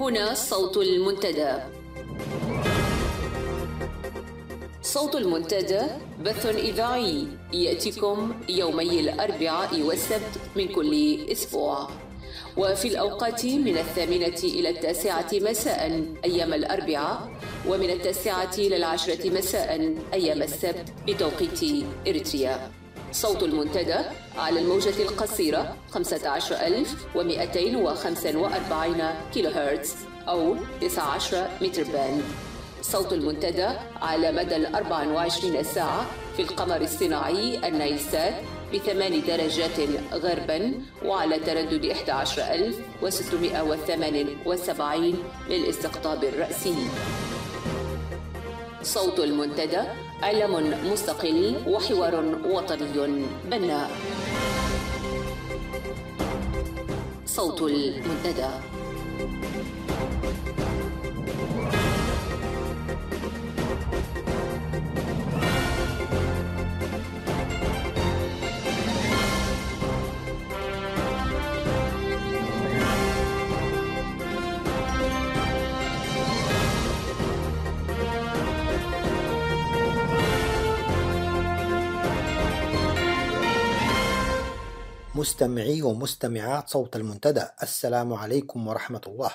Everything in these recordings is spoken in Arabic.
هنا صوت المنتدى. صوت المنتدى بث إذاعي يأتيكم يومي الأربعاء والسبت من كل أسبوع، وفي الأوقات من 8 إلى 9 مساء أيام الأربعاء، ومن 9 إلى 10 مساء أيام السبت بتوقيت إريتريا. صوت المنتدى على الموجة القصيرة 15245 كيلو هرتز أو 19 متر باند. صوت المنتدى على مدى 24 ساعة في القمر الصناعي النايلسات ب8 درجات غربا، وعلى تردد 11678 للاستقطاب الرأسي. صوت المنتدى علم مستقل وحوار وطني بناء. صوت المنتدى. مستمعي ومستمعات صوت المنتدى، السلام عليكم ورحمة الله،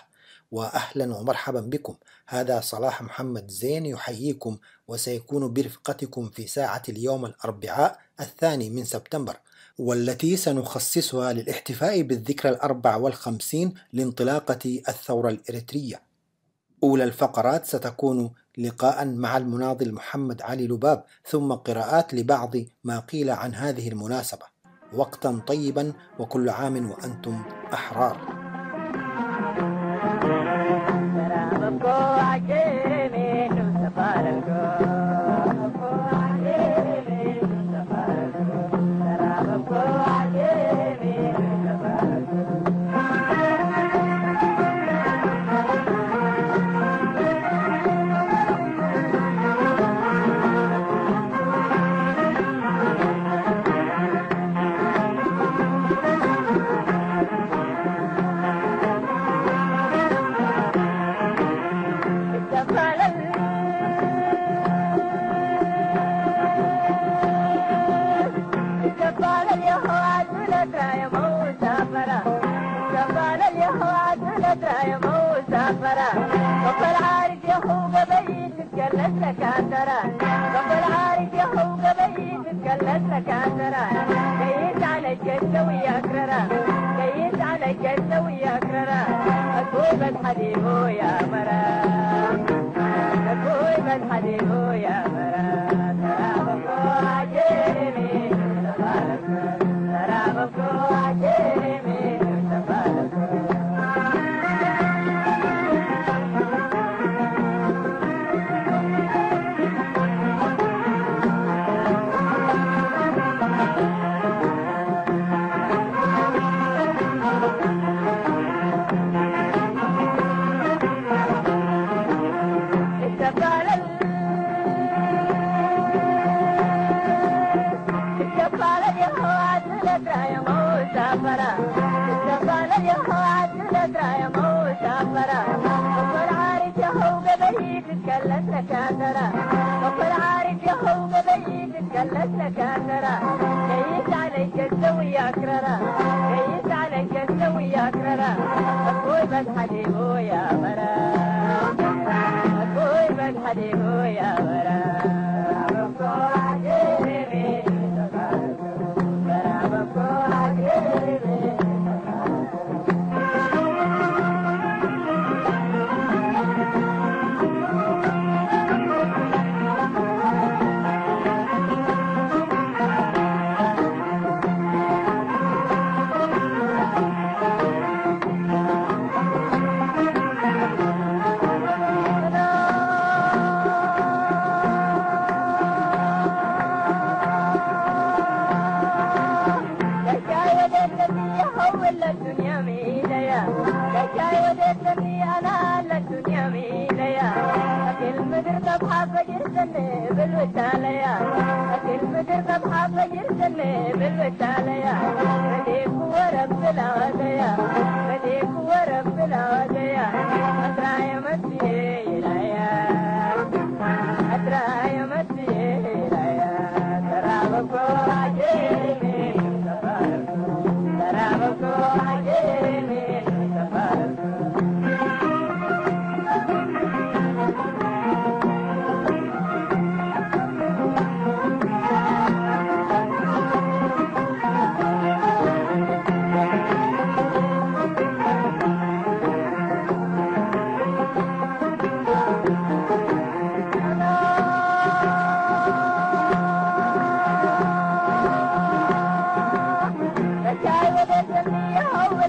وأهلا ومرحبا بكم. هذا صلاح محمد زين يحييكم وسيكون برفقتكم في ساعة اليوم الأربعاء 2 سبتمبر، والتي سنخصصها للاحتفاء بالذكرى 54 لانطلاقة الثورة الإريترية. أولى الفقرات ستكون لقاء مع المناضل محمد علي لباب، ثم قراءات لبعض ما قيل عن هذه المناسبة. وقتا طيبا وكل عام وأنتم أحرار.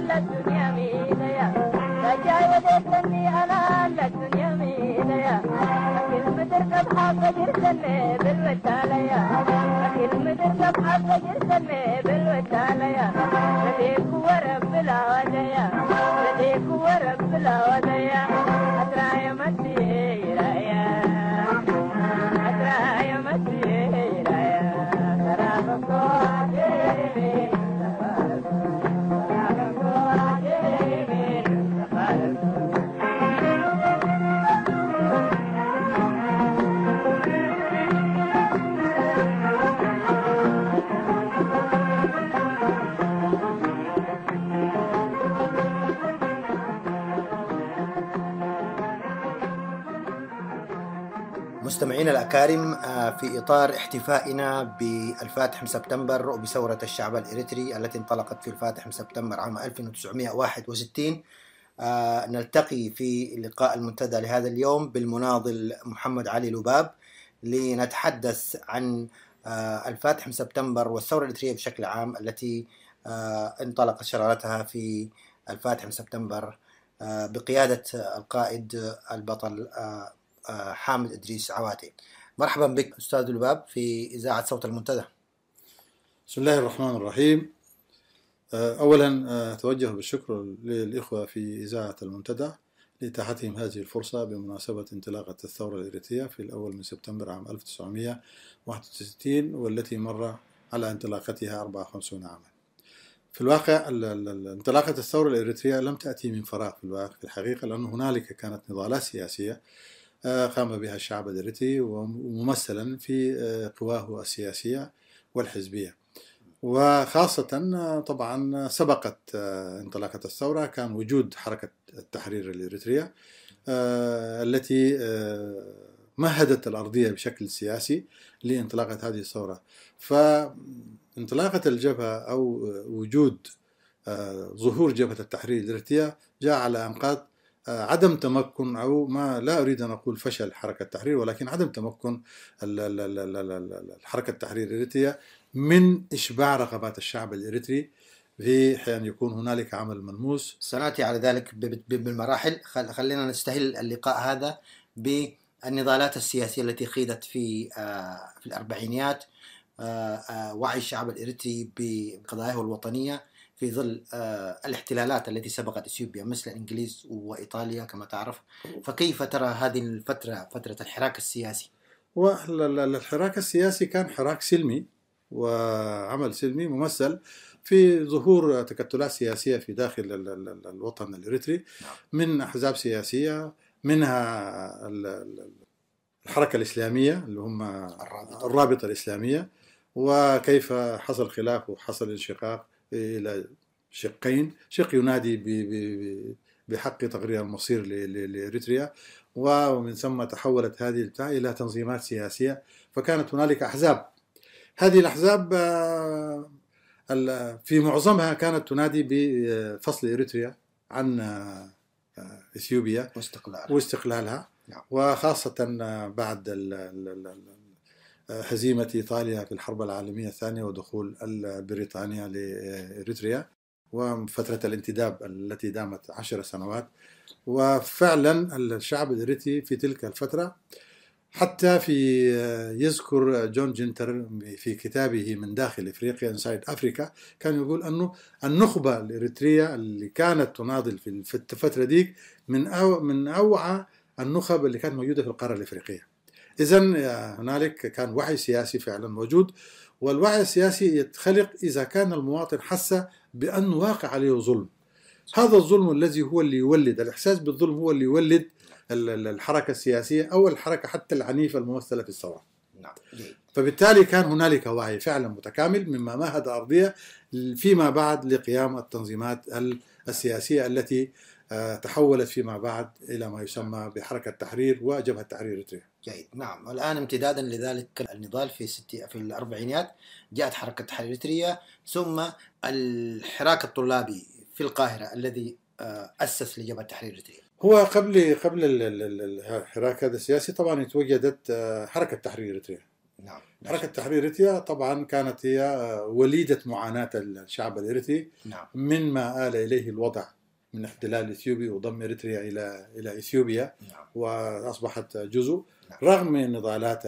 للدنيا ميديا رجاي وديتني أنا للدنيا ميديا أكل مدركب حق جرسني بالوتاليا أكل مدركب حق جرسني بالوتاليا رديك ورب العوديا رديك ورب العوديا أدرى يا مسيح رايا أدرى يا مسيح رايا ترى بصوتي مستمعينا الأكارم، في إطار احتفائنا بالفاتح من سبتمبر وبثورة الشعب الإريتري التي انطلقت في الفاتح من سبتمبر عام 1961، نلتقي في اللقاء المنتدى لهذا اليوم بالمناضل محمد علي لباب لنتحدث عن الفاتح من سبتمبر والثورة الإريترية بشكل عام التي انطلقت شرارتها في الفاتح من سبتمبر بقيادة القائد البطل حامد إدريس عواتي. مرحبا بك أستاذ لباب في إذاعة صوت المنتدى. بسم الله الرحمن الرحيم. أولا أتوجه بالشكر للإخوة في إذاعة المنتدى لإتاحتهم هذه الفرصة بمناسبة انطلاقة الثورة الإريترية في الأول من سبتمبر عام 1961 والتي مر على انطلاقتها 54 عاما. في الواقع انطلاقة الثورة الإريترية لم تأتي من فراغ في الحقيقة، لأن هنالك كانت نضالات سياسية قام بها الشعب الإريتري وممثلا في قواه السياسية والحزبية، وخاصة طبعا سبقت انطلاقة الثورة كان وجود حركة التحرير الإريترية التي مهدت الأرضية بشكل سياسي لانطلاقة هذه الثورة. فانطلاقة الجبهة أو وجود ظهور جبهة التحرير الإريترية جاء على أنقاض عدم تمكن أو ما لا أريد أن أقول فشل حركة التحرير، ولكن عدم تمكن الحركة التحرير الإريترية من إشباع رغبات الشعب الإريتري في حين يكون هنالك عمل ملموس. سنأتي على ذلك بالمراحل. خلينا نستهل اللقاء هذا بالنضالات السياسية التي خيضت في الأربعينيات، وعي الشعب الإريتري بقضاياه الوطنية في ظل الاحتلالات التي سبقت إثيوبيا مثل الإنجليز وإيطاليا كما تعرف. فكيف ترى هذه الفترة، فترة الحراك السياسي؟ والحراك السياسي كان حراك سلمي وعمل سلمي ممثل في ظهور تكتلات سياسية في داخل الوطن الإريتري من أحزاب سياسية، منها الحركة الإسلامية اللي هم الرابطة الإسلامية، وكيف حصل خلاف وحصل انشقاق إلى شقين، شق ينادي بحق تقرير المصير لإريتريا، ومن ثم تحولت هذه إلى تنظيمات سياسية، فكانت هنالك أحزاب. هذه الأحزاب في معظمها كانت تنادي بفصل إريتريا عن إثيوبيا واستقلالها، وخاصة بعد هزيمة إيطاليا في الحرب العالمية الثانية ودخول بريطانيا لإريتريا وفترة الانتداب التي دامت 10 سنوات. وفعلا الشعب الإريتري في تلك الفترة، حتى في يذكر جون جنتر في كتابه من داخل إفريقيا إنسايد أفريكا كان يقول أنه النخبة الإريترية اللي كانت تناضل في الفترة ديك من أوعى النخب اللي كانت موجودة في القارة الإفريقية. إذن هنالك كان وعي سياسي فعلا موجود، والوعي السياسي يتخلق إذا كان المواطن حس بأن واقع عليه ظلم. هذا الظلم الذي هو اللي يولد الإحساس بالظلم، هو اللي يولد الحركة السياسية أو الحركة حتى العنيفة الممثلة في الثورة. فبالتالي كان هنالك وعي فعلا متكامل مما مهد أرضية فيما بعد لقيام التنظيمات السياسية التي تحولت فيما بعد إلى ما يسمى بحركة التحرير وجبهة التحرير الإريترية. جيد. نعم. والآن امتدادا لذلك النضال في الأربعينيات جاءت حركة التحرير الإريترية، ثم الحراك الطلابي في القاهرة الذي أسس لجبهة التحرير الإريترية. هو قبل الحراك هذا السياسي طبعا توجدت حركة التحرير الإريترية، نعم. حركة تحرير إريتريا طبعا كانت هي وليدة معاناة الشعب الإريتري نعم. من ما آل إليه الوضع من احتلال إثيوبي وضم إريتريا إلى إثيوبيا. نعم. وأصبحت جزء نعم. رغم نضالات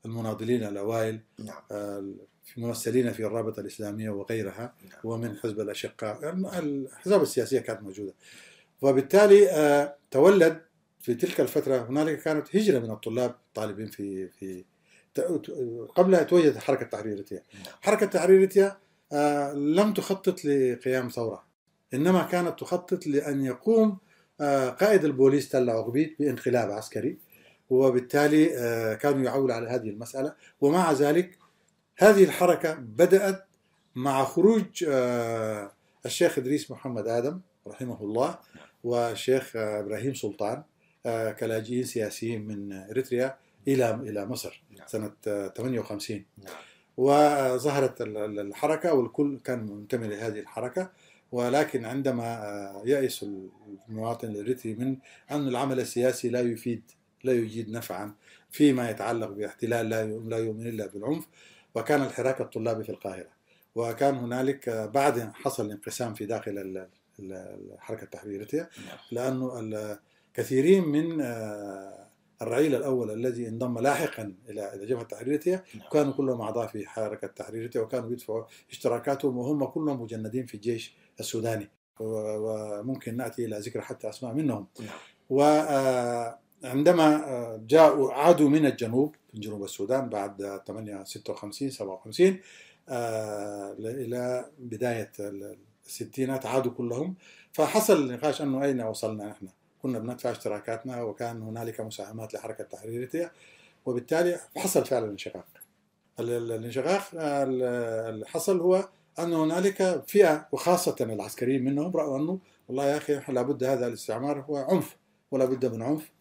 المناضلين الأوائل. نعم. ممثلين في الرابطة الإسلامية وغيرها. نعم. ومن حزب الأشقاء، الأحزاب السياسية كانت موجودة. وبالتالي تولد في تلك الفترة هنالك كانت هجرة من الطلاب طالبين في قبل أن توجد حركة تحرير إريتريا. حركة تحرير إريتريا لم تخطط لقيام ثورة، إنما كانت تخطط لأن يقوم قائد البوليس تل عقبيت بانقلاب عسكري، وبالتالي كانوا يعولوا على هذه المسألة. ومع ذلك هذه الحركة بدأت مع خروج الشيخ إدريس محمد آدم رحمه الله والشيخ إبراهيم سلطان كلاجئين سياسيين من إريتريا إلى مصر سنة 58. وظهرت الحركة والكل كان منتمي لهذه الحركة. ولكن عندما يأس المواطن الإريتري من أن العمل السياسي لا يجيد نفعا فيما يتعلق باحتلال لا يؤمن إلا بالعنف، وكان الحراك الطلابي في القاهرة. وكان هنالك بعد حصل انقسام في داخل الحركة التحريرية، لأنه كثيرين من الرعيل الأول الذي انضم لاحقا إلى جبهة التحريرية كانوا كلهم أعضاء في حركة التحريرية، وكانوا يدفعوا اشتراكاتهم، وهم كلهم مجندين في الجيش السوداني، وممكن نأتي إلى ذكر حتى أسماء منهم. وعندما عادوا من الجنوب في جنوب السودان بعد 56-57 إلى بداية الستينات عادوا كلهم، فحصل النقاش أنه أين وصلنا نحن. كنا بندفع اشتراكاتنا وكان هنالك مساهمات لحركة التحريرية، وبالتالي حصل فعلا انشقاق. الانشقاق اللي حصل هو أن هنالك فئة، وخاصة العسكريين منهم، رأوا أنه والله يا أخي لابد هذا الاستعمار هو عنف، ولا بد من عنف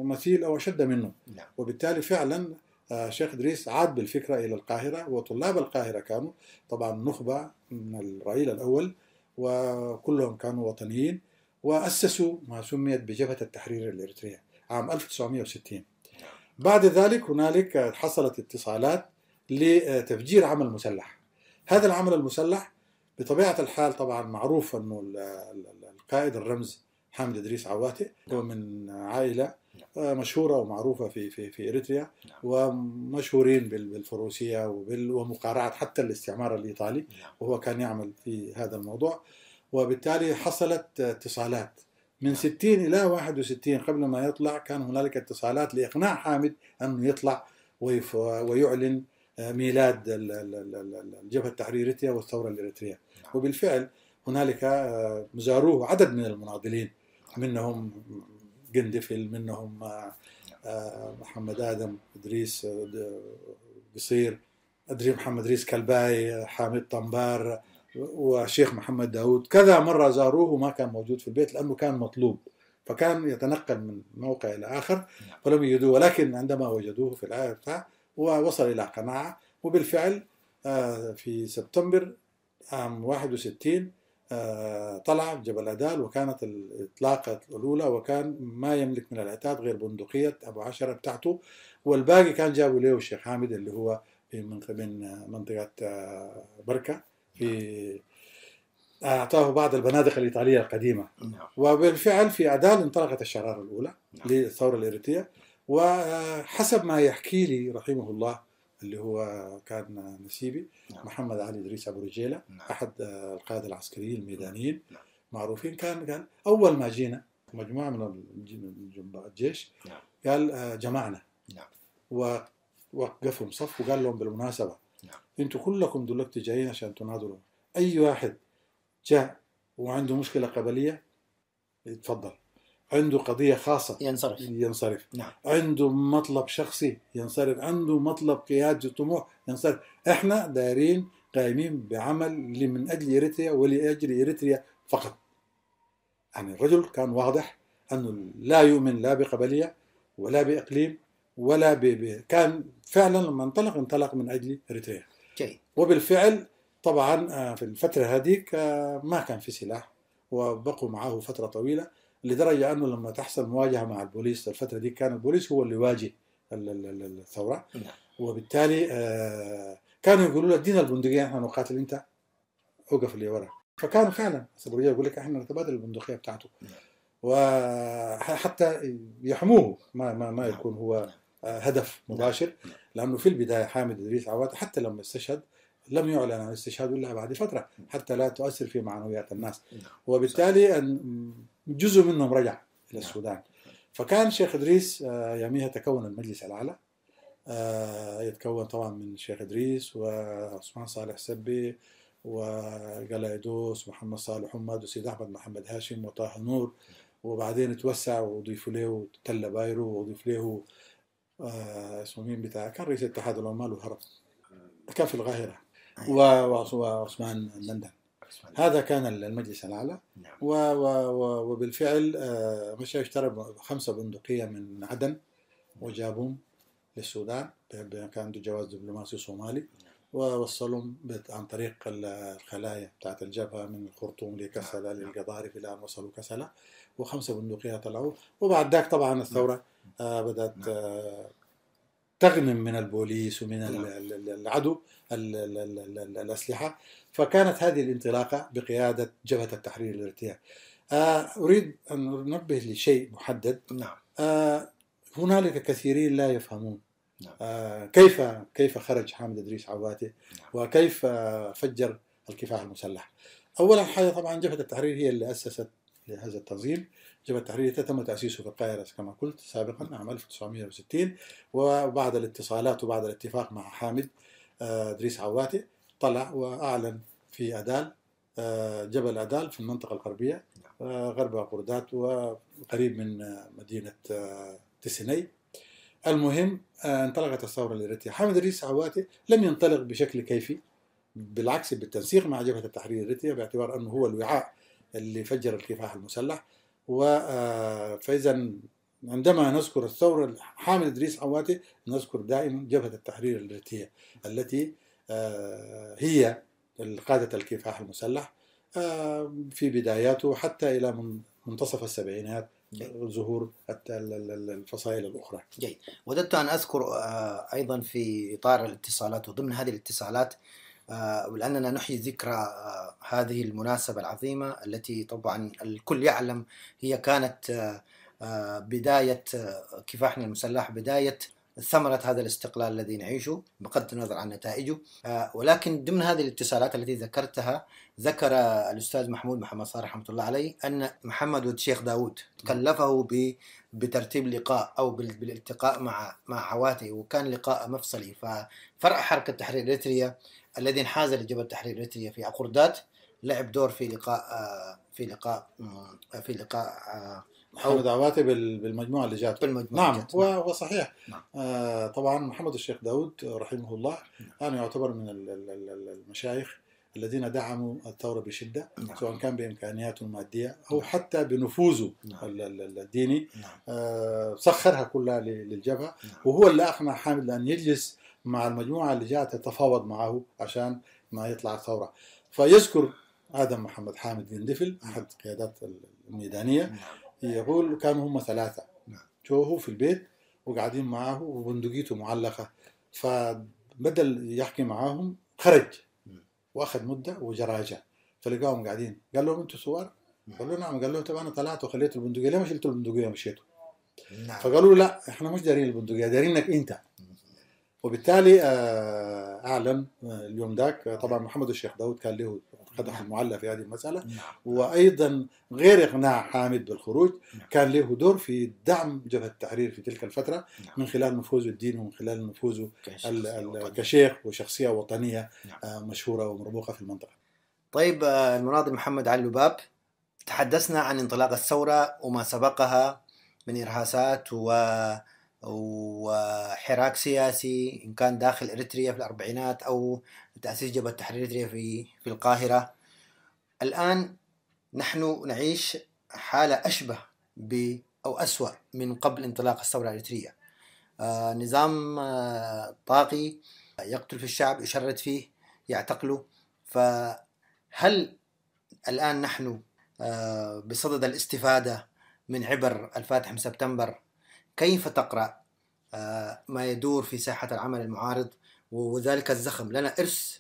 مثيل أو أشد منه. وبالتالي فعلا الشيخ إدريس عاد بالفكرة إلى القاهرة، وطلاب القاهرة كانوا طبعا نخبة من الرعيل الأول، وكلهم كانوا وطنيين، وأسسوا ما سميت بجبهة التحرير الإريترية عام 1960. بعد ذلك هنالك حصلت اتصالات لتفجير عمل مسلح. هذا العمل المسلح بطبيعة الحال طبعا معروف أنه القائد الرمز حامد إدريس عواتي هو من عائلة مشهورة ومعروفة في إريتريا، ومشهورين بالفروسية ومقارعة حتى الاستعمار الإيطالي، وهو كان يعمل في هذا الموضوع. وبالتالي حصلت اتصالات من 60 إلى 61 قبل ما يطلع، كان هنالك اتصالات لإقناع حامد أنه يطلع ويعلن ميلاد الجبهة التحريرية والثورة الإريترية. وبالفعل هنالك زاروه عدد من المناضلين، منهم قندفل، منهم محمد آدم إدريس قصير، محمد إدريس كلباي، حامد طنبار، والشيخ محمد داود. كذا مرة زاروه وما كان موجود في البيت لأنه كان مطلوب، فكان يتنقل من موقع إلى آخر فلم يجدوه. ولكن عندما وجدوه في العائلة ووصل إلى قناعة. وبالفعل في سبتمبر عام 61 طلع جبل أدال، وكانت الإطلاقة الأولى، وكان ما يملك من العتاد غير بندقية أبو عشرة بتاعته، والباقي كان جابوا له الشيخ حامد اللي هو من منطقة بركة، في أعطاه بعض البنادق الإيطالية القديمة. وبالفعل في أدال انطلقت الشرارة الأولى للثورة الإريترية. وحسب ما يحكي لي رحمه الله اللي هو كان نسيبي، محمد علي إدريس أبو رجيلة، أحد القادة العسكريين الميدانيين معروفين، قال أول ما جينا مجموعة من الجيش قال جمعنا ووقفهم صف وقال لهم بالمناسبة انتوا كلكم دلوقتي جايين عشان تناظروا، أي واحد جاء وعنده مشكلة قبلية يتفضل، عنده قضية خاصة ينصرف. عنده مطلب شخصي ينصرف، عنده مطلب قيادي طموح ينصرف. احنا دايرين قائمين بعمل من أجل إريتريا ولأجل إريتريا فقط. يعني الرجل كان واضح أنه لا يؤمن لا بقبلية ولا بإقليم ولا كان فعلا لما انطلق من أجل إريتريا. وبالفعل طبعا في الفترة هذيك ما كان في سلاح، وبقوا معه فترة طويلة، لدرجة أنه لما تحصل مواجهة مع البوليس الفترة دي كان البوليس هو اللي يواجه الثورة. وبالتالي كانوا يقولوا له ادينا البندقية احنا نقاتل، انت اوقف اللي ورا. فكانوا فعلا السبورية يقول لك احنا نتبادل البندقية بتاعته، وحتى يحموه ما يكون هو هدف مباشر، لأنه في البداية حامد إدريس عواتي حتى لما استشهد لم يعلن عن استشهاده إلا بعد فترة حتى لا تؤثر في معنويات الناس، وبالتالي جزء منهم رجع إلى السودان. فكان شيخ إدريس يوميها تكون المجلس الأعلى، يتكون طبعا من شيخ إدريس وعثمان صالح سبي وقلايدوس ومحمد صالح حمد وسيد أحمد محمد هاشم وطه نور، وبعدين توسع وضيفوا له تل بايرو وضيف له اسمه مين بتاع كان رئيس اتحاد العمال وهرب كان في القاهرة وعثمان النندن. هذا كان المجلس الأعلى. وبالفعل مشى اشترى 5 بندقية من عدن وجابهم للسودان، كان عنده جواز دبلوماسي صومالي، ووصلهم عن طريق الخلايا بتاعت الجبهة من الخرطوم لكسلة للقضارف إلى أن وصلوا كسلة، و5 بندقية طلعوا. وبعد ذاك طبعا الثورة بدأت تغنم من البوليس ومن العدو الأسلحة. فكانت هذه الانطلاقة بقيادة جبهة التحرير الإريترية. أريد أن أنبه لشيء محدد. هنالك كثيرين لا يفهمون كيف خرج حامد إدريس عواتي وكيف فجر الكفاح المسلح. أولا حاجة طبعا جبهة التحرير هي اللي أسست لهذا التنظيم. جبهة التحرير تم تأسيسه في القاهرة كما قلت سابقا عام 1960، وبعد الاتصالات وبعد الاتفاق مع حامد إدريس عواتي طلع وأعلن في أدال، جبل أدال في المنطقة الغربية غرب قردات وقريب من مدينة تسيني. المهم انطلقت الثورة الإريترية. حامد إدريس عواتي لم ينطلق بشكل كيفي، بالعكس بالتنسيق مع جبهة التحرير الإريترية باعتبار أنه هو الوعاء اللي فجر الكفاح المسلح. فإذا عندما نذكر الثورة حامد إدريس عواتي نذكر دائما جبهة التحرير الإريترية التي هي قادة الكفاح المسلح في بداياته حتى إلى منتصف السبعينات ظهور الفصائل الأخرى. جيد. وددت أن أذكر أيضا في إطار الاتصالات وضمن هذه الاتصالات ولأننا نحيي ذكرى هذه المناسبة العظيمة التي طبعا الكل يعلم هي كانت بداية كفاحنا المسلح، بداية ثمرة هذا الاستقلال الذي نعيشه بغض النظر عن نتائجه. ولكن ضمن هذه الاتصالات التي ذكرتها ذكر الأستاذ محمد صالح رحمة الله عليه أن محمد والشيخ داود كلفه بترتيب لقاء أو بالالتقاء مع عواتي، وكان لقاء مفصلي. ففرع حركة التحرير الإريترية الذي انحاز لجبهة التحرير الإريترية في أقردات لعب دور في لقاء محمد عواتي بالمجموعة اللي جات. نعم وصحيح. نعم. طبعا محمد الشيخ داود رحمه الله أنا يعتبر من المشايخ الذين دعموا الثورة بشدة. نعم. سواء كان بإمكانياته المادية أو حتى بنفوذه. نعم. الديني. نعم. سخرها كلها للجبهة. نعم. وهو اللي أقنع حامد لأن يجلس مع المجموعة اللي جاءت تتفاوض معه عشان ما يطلع الثورة. فيذكر آدم محمد حامد جندفل أحد قيادات الميدانية. نعم. يقول كانوا هم 3 جوه في البيت وقاعدين معه وبندقيته معلقة، فبدل يحكي معاهم خرج واخذ مدة وجراجة، فلقاهم قاعدين قال لهم انتوا سوار؟ قالوا نعم. قال لهم طب انا طلعت وخليت البندقية، ليه ما شلتوا البندقية ومشيتوا؟ نعم. فقالوا لا احنا مش دارين البندقية، دارينك انت. وبالتالي اعلن اليوم ذاك. طبعا محمد الشيخ داود كان له قدح المعلى في هذه المسألة. نعم. وأيضا غير إقناع حامد بالخروج. نعم. كان له دور في دعم جبهة التحرير في تلك الفترة. نعم. من خلال نفوذه الديني ومن خلال نفوذه كشيخ وشخصية وطنية. نعم. مشهورة ومرموقة في المنطقة. طيب المناضل محمد علي لباب، تحدثنا عن انطلاق الثورة وما سبقها من إرهاصات وحراك سياسي إن كان داخل إريتريا في الأربعينات أو تأسيس جبهة التحرير الإريترية في القاهرة. الآن نحن نعيش حالة أشبه أو أسوأ من قبل انطلاق الثورة الإريترية. نظام طاغي يقتل في الشعب، يشرد فيه، يعتقله. فهل الآن نحن بصدد الاستفادة من عبر الفاتح من سبتمبر؟ كيف تقرأ ما يدور في ساحة العمل المعارض، وذلك الزخم لنا إرث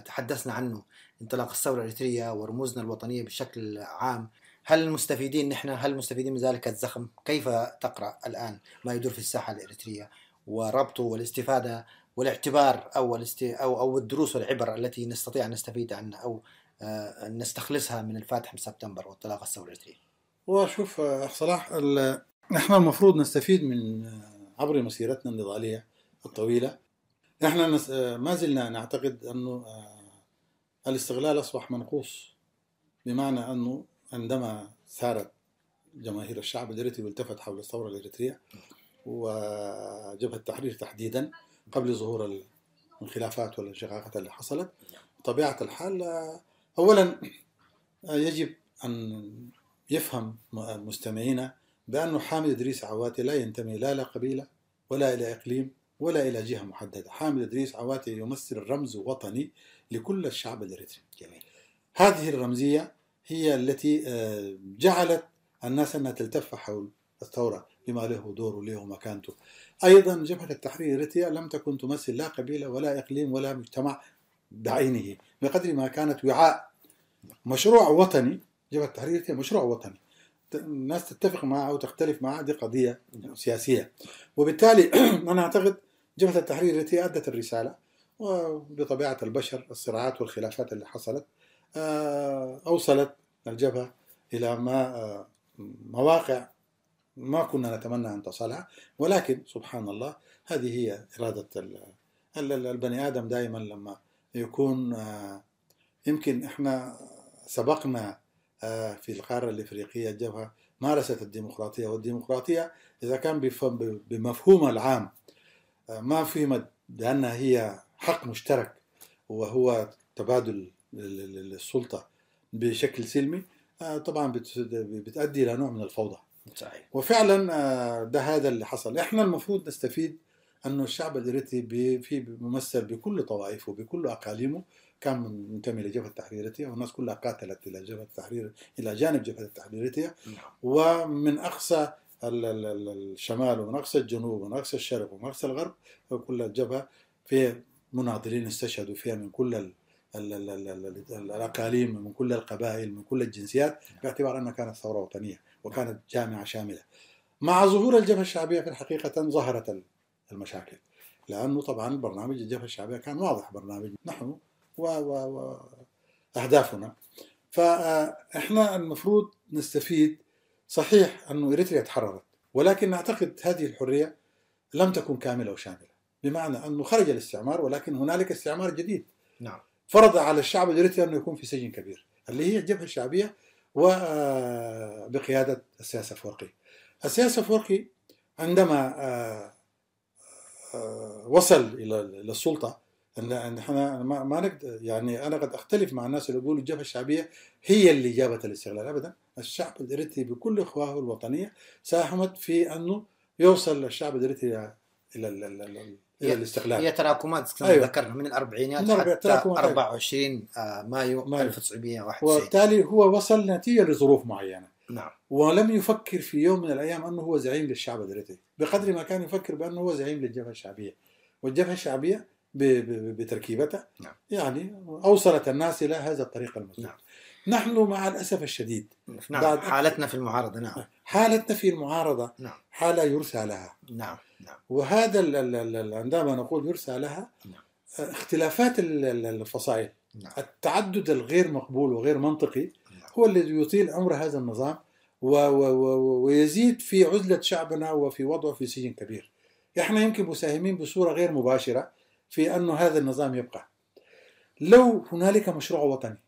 تحدثنا عنه، انطلاق الثورة الإريترية ورموزنا الوطنية بشكل عام. هل المستفيدين نحن؟ هل المستفيدين من ذلك الزخم؟ كيف تقرأ الآن ما يدور في الساحة الإريترية وربطه والاستفادة والاعتبار أو الدروس والعبر التي نستطيع أن نستفيد عنها أو نستخلصها من الفاتح من سبتمبر وانطلاق الثورة الإريترية؟ وشوف أخ صلاح، نحن المفروض نستفيد من عبر مسيرتنا النضالية الطويلة. نحن ما زلنا نعتقد أنه الاستغلال أصبح منقوص، بمعنى أنه عندما ثارت جماهير الشعب الإريتري والتفت حول الثورة الإريترية وجبهة التحرير تحديدا قبل ظهور الخلافات والانشقاقات اللي حصلت، بطبيعة الحال أولا يجب أن يفهم مستمعينا بأنه حامد إدريس عواتي لا ينتمي لا إلى قبيلة ولا إلى إقليم ولا إلى جهة محددة. حامد إدريس عواتي يمثل رمز وطني لكل الشعب الإريتري. جميل. هذه الرمزية هي التي جعلت الناس أنها تلتف حول الثورة بما له دور وله مكانته. أيضا جبهة التحرير الإريترية لم تكن تمثل لا قبيلة ولا إقليم ولا مجتمع بعينه، بقدر ما كانت وعاء مشروع وطني. جبهة التحرير الإريترية مشروع وطني، الناس تتفق معه أو تختلف معه، دي قضية سياسية. وبالتالي أنا أعتقد جبهة التحرير الإريترية أدت الرسالة، وبطبيعة البشر الصراعات والخلافات اللي حصلت أوصلت الجبهة إلى مواقع ما كنا نتمنى أن تصلها، ولكن سبحان الله هذه هي إرادة البني آدم. دائما لما يكون يمكن إحنا سبقنا في القارة الإفريقية الجبهة مارست الديمقراطية، والديمقراطية إذا كان بمفهومها العام ما فهمت بأنها هي حق مشترك وهو تبادل السلطة بشكل سلمي، طبعا بتؤدي إلى نوع من الفوضى. صحيح. وفعلا ده هذا اللي حصل. احنا المفروض نستفيد أنه الشعب الإريتري في ممثل بكل طوائفه بكل أقاليمه، كان منتمي لجبهة التحرير الإريترية، والناس كلها قاتلت إلى جبهة التحرير إلى جانب جبهة التحرير الإريترية، ومن أقصى الشمال ومن أقصى الجنوب ومن أقصى الشرق ومن أقصى الغرب، وكل الجبهة في مناضلين استشهدوا فيها من كل الأقاليم، من كل القبائل، من كل الجنسيات، باعتبار أنها كانت ثورة وطنية وكانت جامعة شاملة. مع ظهور الجبهة الشعبية في الحقيقة ظهرت المشاكل، لأنه طبعا برنامج الجبهة الشعبية كان واضح، برنامج نحن وأهدافنا. فإحنا المفروض نستفيد. صحيح أنه إريتريا تحررت، ولكن نعتقد هذه الحرية لم تكن كاملة وشاملة، بمعنى أنه خرج الاستعمار، ولكن هنالك استعمار جديد. نعم. فرض على الشعب الإريتري أنه يكون في سجن كبير اللي هي الجبهة الشعبية وبقيادة السياسة أفورقي. السياسة أفورقي عندما وصل إلى السلطة، أن احنا ما نقدر، يعني أنا قد أختلف مع الناس اللي يقولوا الجبهة الشعبية هي اللي جابت الاستقلال. أبدا، الشعب الإريتري بكل إخواه الوطنية ساهمت في أنه يوصل الشعب الإريتري إلى الاستقلال. هي تراكمات كما ذكرنا من الأربعينات حتى 24 مايو 1991، وبالتالي هو وصل نتيجة لظروف معينة. نعم. ولم يفكر في يوم من الأيام أنه هو زعيم للشعب الإريتري، بقدر ما كان يفكر بأنه هو زعيم للجبهة الشعبية. والجبهة الشعبية بتركيبتها نعم. يعني أوصلت الناس إلى هذا الطريق المسدود. نعم. نحن مع الأسف الشديد نعم. بعد حالتنا في المعارضة. نعم. حالتنا في المعارضة نعم. حالة يرثى لها. نعم. نعم. وهذا عندما نقول يرثى لها نعم. اختلافات الفصائل نعم. التعدد الغير مقبول وغير منطقي نعم. هو الذي يطيل عمر هذا النظام ويزيد في عزلة شعبنا وفي وضعه في سجن كبير. احنا يمكن مساهمين بصورة غير مباشرة في أنه هذا النظام يبقى. لو هنالك مشروع وطني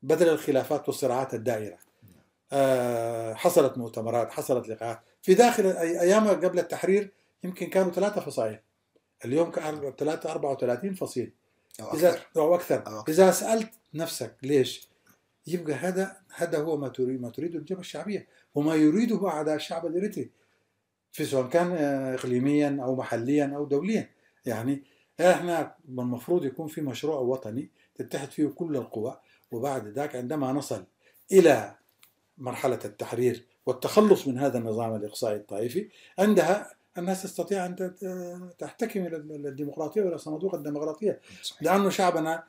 بدل الخلافات والصراعات الدائرة، حصلت مؤتمرات، حصلت لقاءات في داخل أيام قبل التحرير، يمكن كانوا 3 فصائل، اليوم كان 34 فصيل أو أكثر. إذا سألت نفسك ليش، يبقى هذا هو ما تريده الجبهة الشعبية وما يريده أعداء الشعب الإريتري، في سواء كان إقليميا أو محليا أو دوليا. يعني احنا المفروض يكون في مشروع وطني تتحد فيه كل القوى، وبعد ذاك عندما نصل إلى مرحلة التحرير والتخلص من هذا النظام الإقصائي الطائفي، عندها الناس تستطيع أن تحتكم إلى الديمقراطية وإلى صندوق الديمقراطية. لأنه شعبنا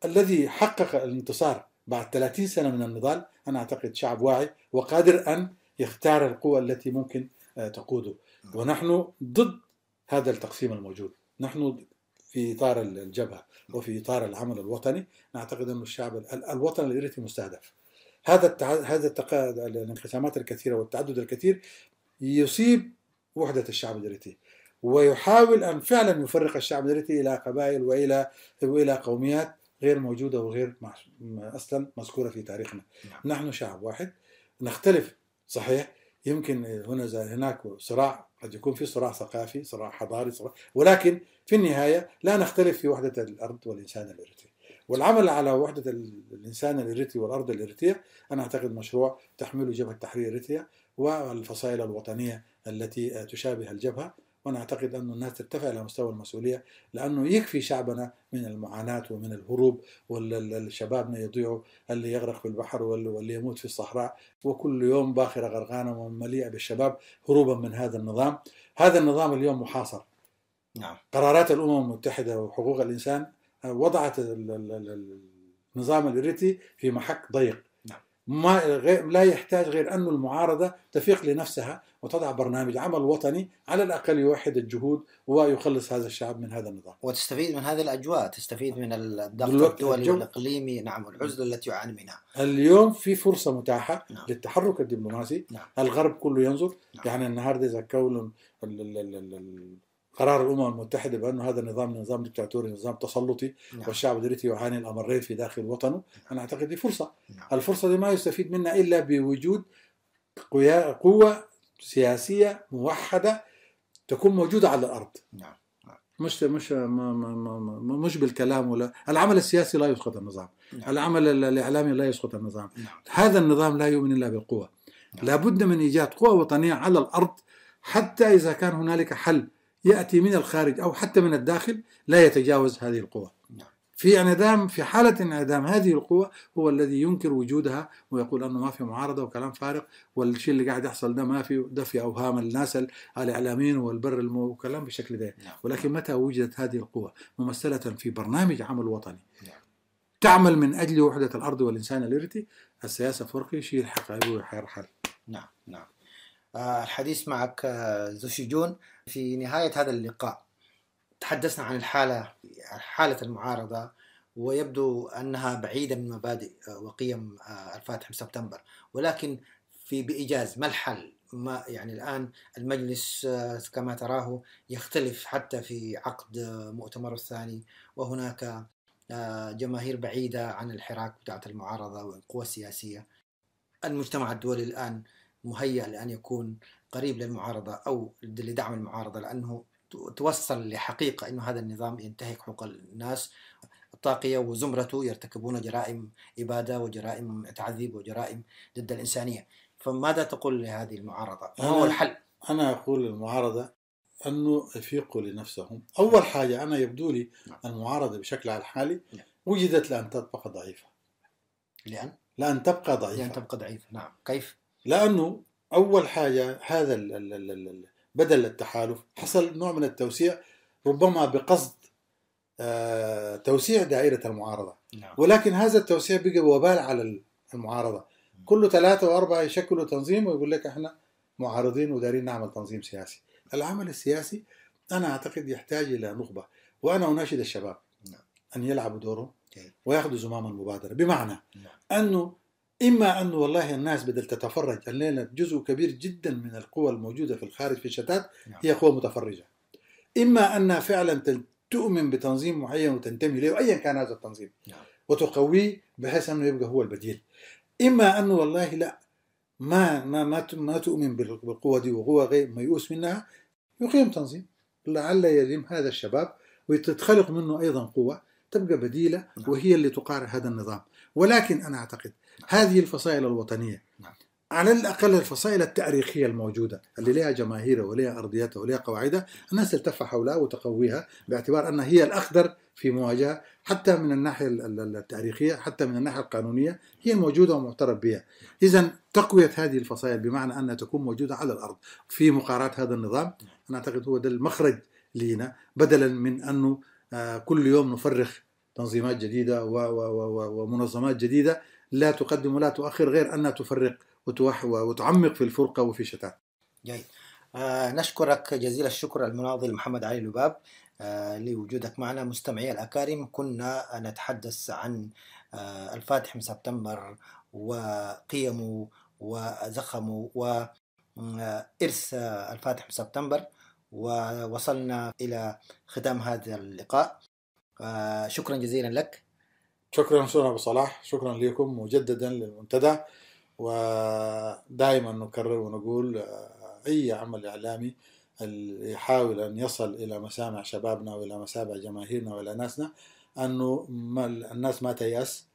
الذي حقق الانتصار بعد 30 سنة من النضال، أنا أعتقد شعب واعي وقادر أن يختار القوى التي ممكن تقوده. ونحن ضد هذا التقسيم الموجود. نحن في إطار الجبهة وفي إطار العمل الوطني نعتقد أن الشعب الوطني الإريتري مستهدف. هذا الانقسامات الكثيرة والتعدد الكثير يصيب وحدة الشعب الإريتري، ويحاول أن فعلا يفرق الشعب الإريتري إلى قبائل وإلى قوميات غير موجودة وغير أصلا مذكورة في تاريخنا. نحن شعب واحد، نختلف صحيح، يمكن هنا هناك صراع، قد يكون في صراع ثقافي، صراع حضاري، ولكن في النهاية لا نختلف في وحدة الأرض والإنسان الإريتري. والعمل على وحدة الإنسان الإريتري والأرض الإريترية أنا أعتقد مشروع تحمله جبهة تحرير إريتريا والفصائل الوطنية التي تشابه الجبهة. وأنا أعتقد أن الناس ترتفع إلى مستوى المسؤولية، لأنه يكفي شعبنا من المعاناة ومن الهروب، والشبابنا يضيعوا، اللي يغرق في البحر واللي يموت في الصحراء، وكل يوم باخرة غرقانة ومليئة بالشباب هروبا من هذا النظام. هذا النظام اليوم محاصر. نعم. قرارات الأمم المتحدة وحقوق الإنسان وضعت النظام الإريتري في محك ضيق. لا يحتاج غير أن المعارضة تفيق لنفسها وتضع برنامج عمل وطني على الأقل يوحد الجهود ويخلص هذا الشعب من هذا النظام، وتستفيد من هذه الأجواء، تستفيد من الضغط الدولي والإقليمي. نعم. والعزلة التي يعاني منها اليوم في فرصة متاحة. نعم. للتحرك الدبلوماسي. نعم. الغرب كله ينظر. نعم. يعني النهاردة إذا كون قرار الأمم المتحدة بأن هذا النظام نظام دكتاتوري، نظام تسلطي. نعم. والشعب الإريتري يعاني الأمرين في داخل وطنه. نعم. أنا أعتقد دي فرصة. نعم. الفرصة دي ما يستفيد منها إلا بوجود قوة سياسية موحدة تكون موجودة على الأرض. نعم. مش بالكلام، ولا العمل السياسي لا يسقط النظام. نعم. العمل الإعلامي لا يسقط النظام. نعم. هذا النظام لا يؤمن إلا بالقوة. نعم. لابد من إيجاد قوة وطنية على الأرض، حتى إذا كان هنالك حل يأتي من الخارج أو حتى من الداخل لا يتجاوز هذه القوة. في حالة انعدام هذه القوة هو الذي ينكر وجودها ويقول أنه ما في معارضة وكلام فارغ، والشيء اللي قاعد يحصل ده في أوهام الناس الإعلاميين والبر وكلام بالشكل ده. ولكن متى وجدت هذه القوة ممثلة في برنامج عمل وطني تعمل من أجل وحدة الأرض والإنسان الإريتري، السياسة فرقي يشيل حقائبه ويحرحل. نعم. الحديث معك زوشيجون. في نهاية هذا اللقاء تحدثنا عن حالة المعارضة، ويبدو أنها بعيدة من مبادئ وقيم الفاتح من سبتمبر، ولكن بإيجاز ما الحل؟ يعني الآن المجلس كما تراه يختلف حتى في عقد مؤتمره الثاني، وهناك جماهير بعيدة عن الحراك بتاعت المعارضة والقوى السياسية. المجتمع الدولي الآن مهيأ لأن يكون قريب للمعارضة أو لدعم المعارضة، لأنه توصل لحقيقة أنه هذا النظام ينتهك حقوق الناس. الطاقية وزمرته يرتكبون جرائم إبادة وجرائم تعذيب وجرائم ضد الإنسانية. فماذا تقول لهذه المعارضة؟ ما هو الحل؟ أنا أقول للمعارضة أنه يفيقوا لنفسهم. أول حاجة أنا يبدو لي المعارضة بشكل الحالي وجدت لأن تبقى ضعيفة. لأن تبقى ضعيفة. نعم. كيف؟ لأنه أول حاجة هذا بدل التحالف حصل نوع من التوسيع، ربما بقصد توسيع دائرة المعارضة. ولكن هذا التوسيع بقى وبال على المعارضة. كل 3 و4 يشكلوا تنظيم ويقول لك احنا معارضين ودارين نعمل تنظيم سياسي. العمل السياسي أنا أعتقد يحتاج إلى نخبة، وأنا أناشد الشباب أن يلعبوا دورهم ويأخذوا زمام المبادرة، بمعنى أنه إما أنه والله الناس بدل تتفرج الليلة جزء كبير جدا من القوى الموجودة في الخارج في الشتات هي قوى متفرجة، إما أنها فعلا تؤمن بتنظيم معين وتنتمي إليه أيا كان هذا التنظيم وتقويه بحيث أنه يبقى هو البديل، إما أنه والله لا ما تؤمن بالقوة دي وهو غير ميؤوس منها يقيم تنظيم لعل يلم هذا الشباب ويتخلق منه أيضا قوة تبقى بديلة وهي اللي تقارع هذا النظام. ولكن أنا أعتقد هذه الفصائل الوطنية على الأقل الفصائل التاريخية الموجودة اللي لها جماهيرها ولها أرضيتها ولها قواعدها، الناس تلتف حولها وتقويها باعتبار أنها هي الأقدر في مواجهة حتى من الناحية التاريخية، حتى من الناحية القانونية هي موجودة ومعترف بها. إذن تقوية هذه الفصائل بمعنى أنها تكون موجودة على الأرض في مقارعة هذا النظام، أنا أعتقد هو ده المخرج لنا، بدلا من أنه كل يوم نفرخ تنظيمات جديدة ومنظمات جديدة لا تقدم ولا تؤخر غير أنها تفرق وتعمق في الفرقة وفي شتات. جيد. نشكرك جزيل الشكر المناضل محمد علي لباب لوجودك معنا. مستمعي الأكارم، كنا نتحدث عن الفاتح من سبتمبر وقيمه وزخمه وإرث الفاتح من سبتمبر، ووصلنا إلى ختام هذا اللقاء. شكرا جزيلا لك. شكرا أبو صلاح، شكرا لكم مجددا للمنتدى. ودائما نكرر ونقول أي عمل إعلامي يحاول أن يصل إلى مسامع شبابنا وإلى مسامع جماهيرنا وإلى ناسنا، أنه الناس ما تيأس،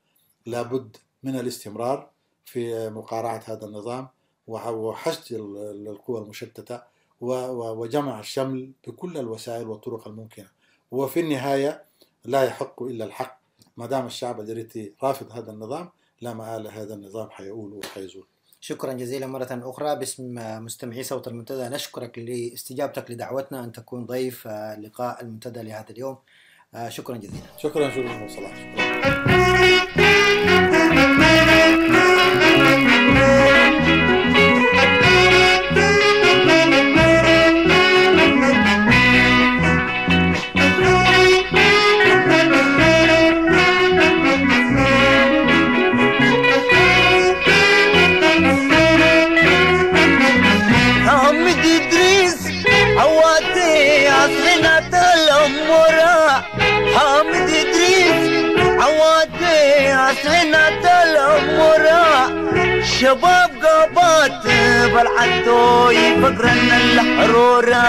لابد من الاستمرار في مقارعة هذا النظام وحشد القوى المشتتة وجمع الشمل بكل الوسائل والطرق الممكنة. وفي النهاية لا يحق إلا الحق، ما دام الشعب الإريتري رافض هذا النظام لا مآل هذا النظام حيؤول وحيزول. شكرا جزيلا مرة أخرى. باسم مستمعي صوت المنتدى نشكرك لاستجابتك لدعوتنا أن تكون ضيف لقاء المنتدى لهذا اليوم. شكرا جزيلا. شكرا أبو صلاح. شباب قابات بالعدو يفقرن الحرورة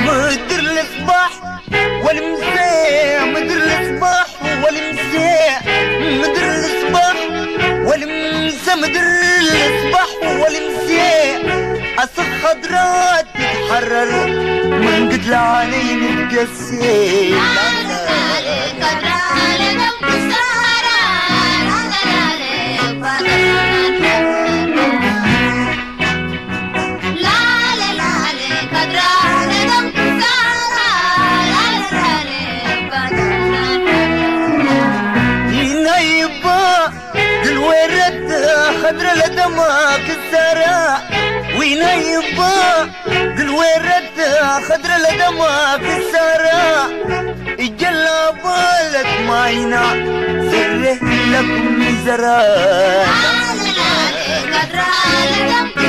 مدر الصباح والمساء، مدر الصباح والمساء، مدر الصباح والمساء، مدر الصباح والمساء، أصف خضرات تتحرر من قتل عينين القسي. خضر لدمك السراء وينا يبا قل ويرد خضر لدمك السراء الجلا بالك ماينا سره لكم زراء خضر لدمك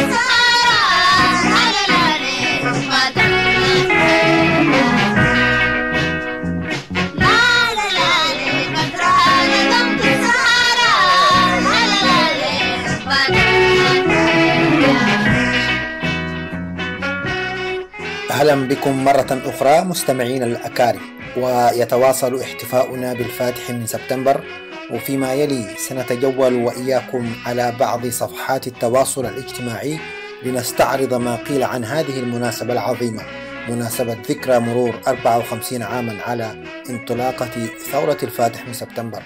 أهلا بكم مرة أخرى مستمعين الأكارم. ويتواصل احتفاؤنا بالفاتح من سبتمبر، وفيما يلي سنتجول وإياكم على بعض صفحات التواصل الاجتماعي لنستعرض ما قيل عن هذه المناسبة العظيمة، مناسبة ذكرى مرور 54 عاما على انطلاقة ثورة الفاتح من سبتمبر.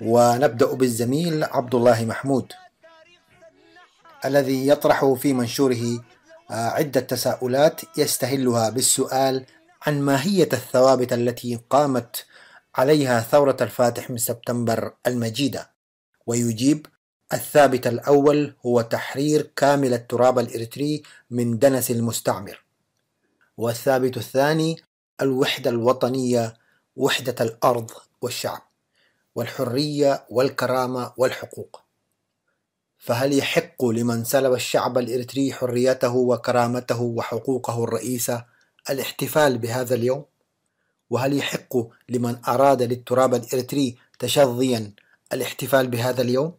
ونبدأ بالزميل عبد الله محمود الذي يطرح في منشوره عدة تساؤلات يستهلها بالسؤال عن ماهية الثوابت التي قامت عليها ثورة الفاتح من سبتمبر المجيدة، ويجيب: الثابت الأول هو تحرير كامل التراب الإريتري من دنس المستعمر، والثابت الثاني الوحدة الوطنية، وحدة الأرض والشعب، والحرية والكرامة والحقوق. فهل يحق لمن سلب الشعب الإريتري حريته وكرامته وحقوقه الرئيسة الاحتفال بهذا اليوم؟ وهل يحق لمن أراد للتراب الإريتري تشظيا الاحتفال بهذا اليوم؟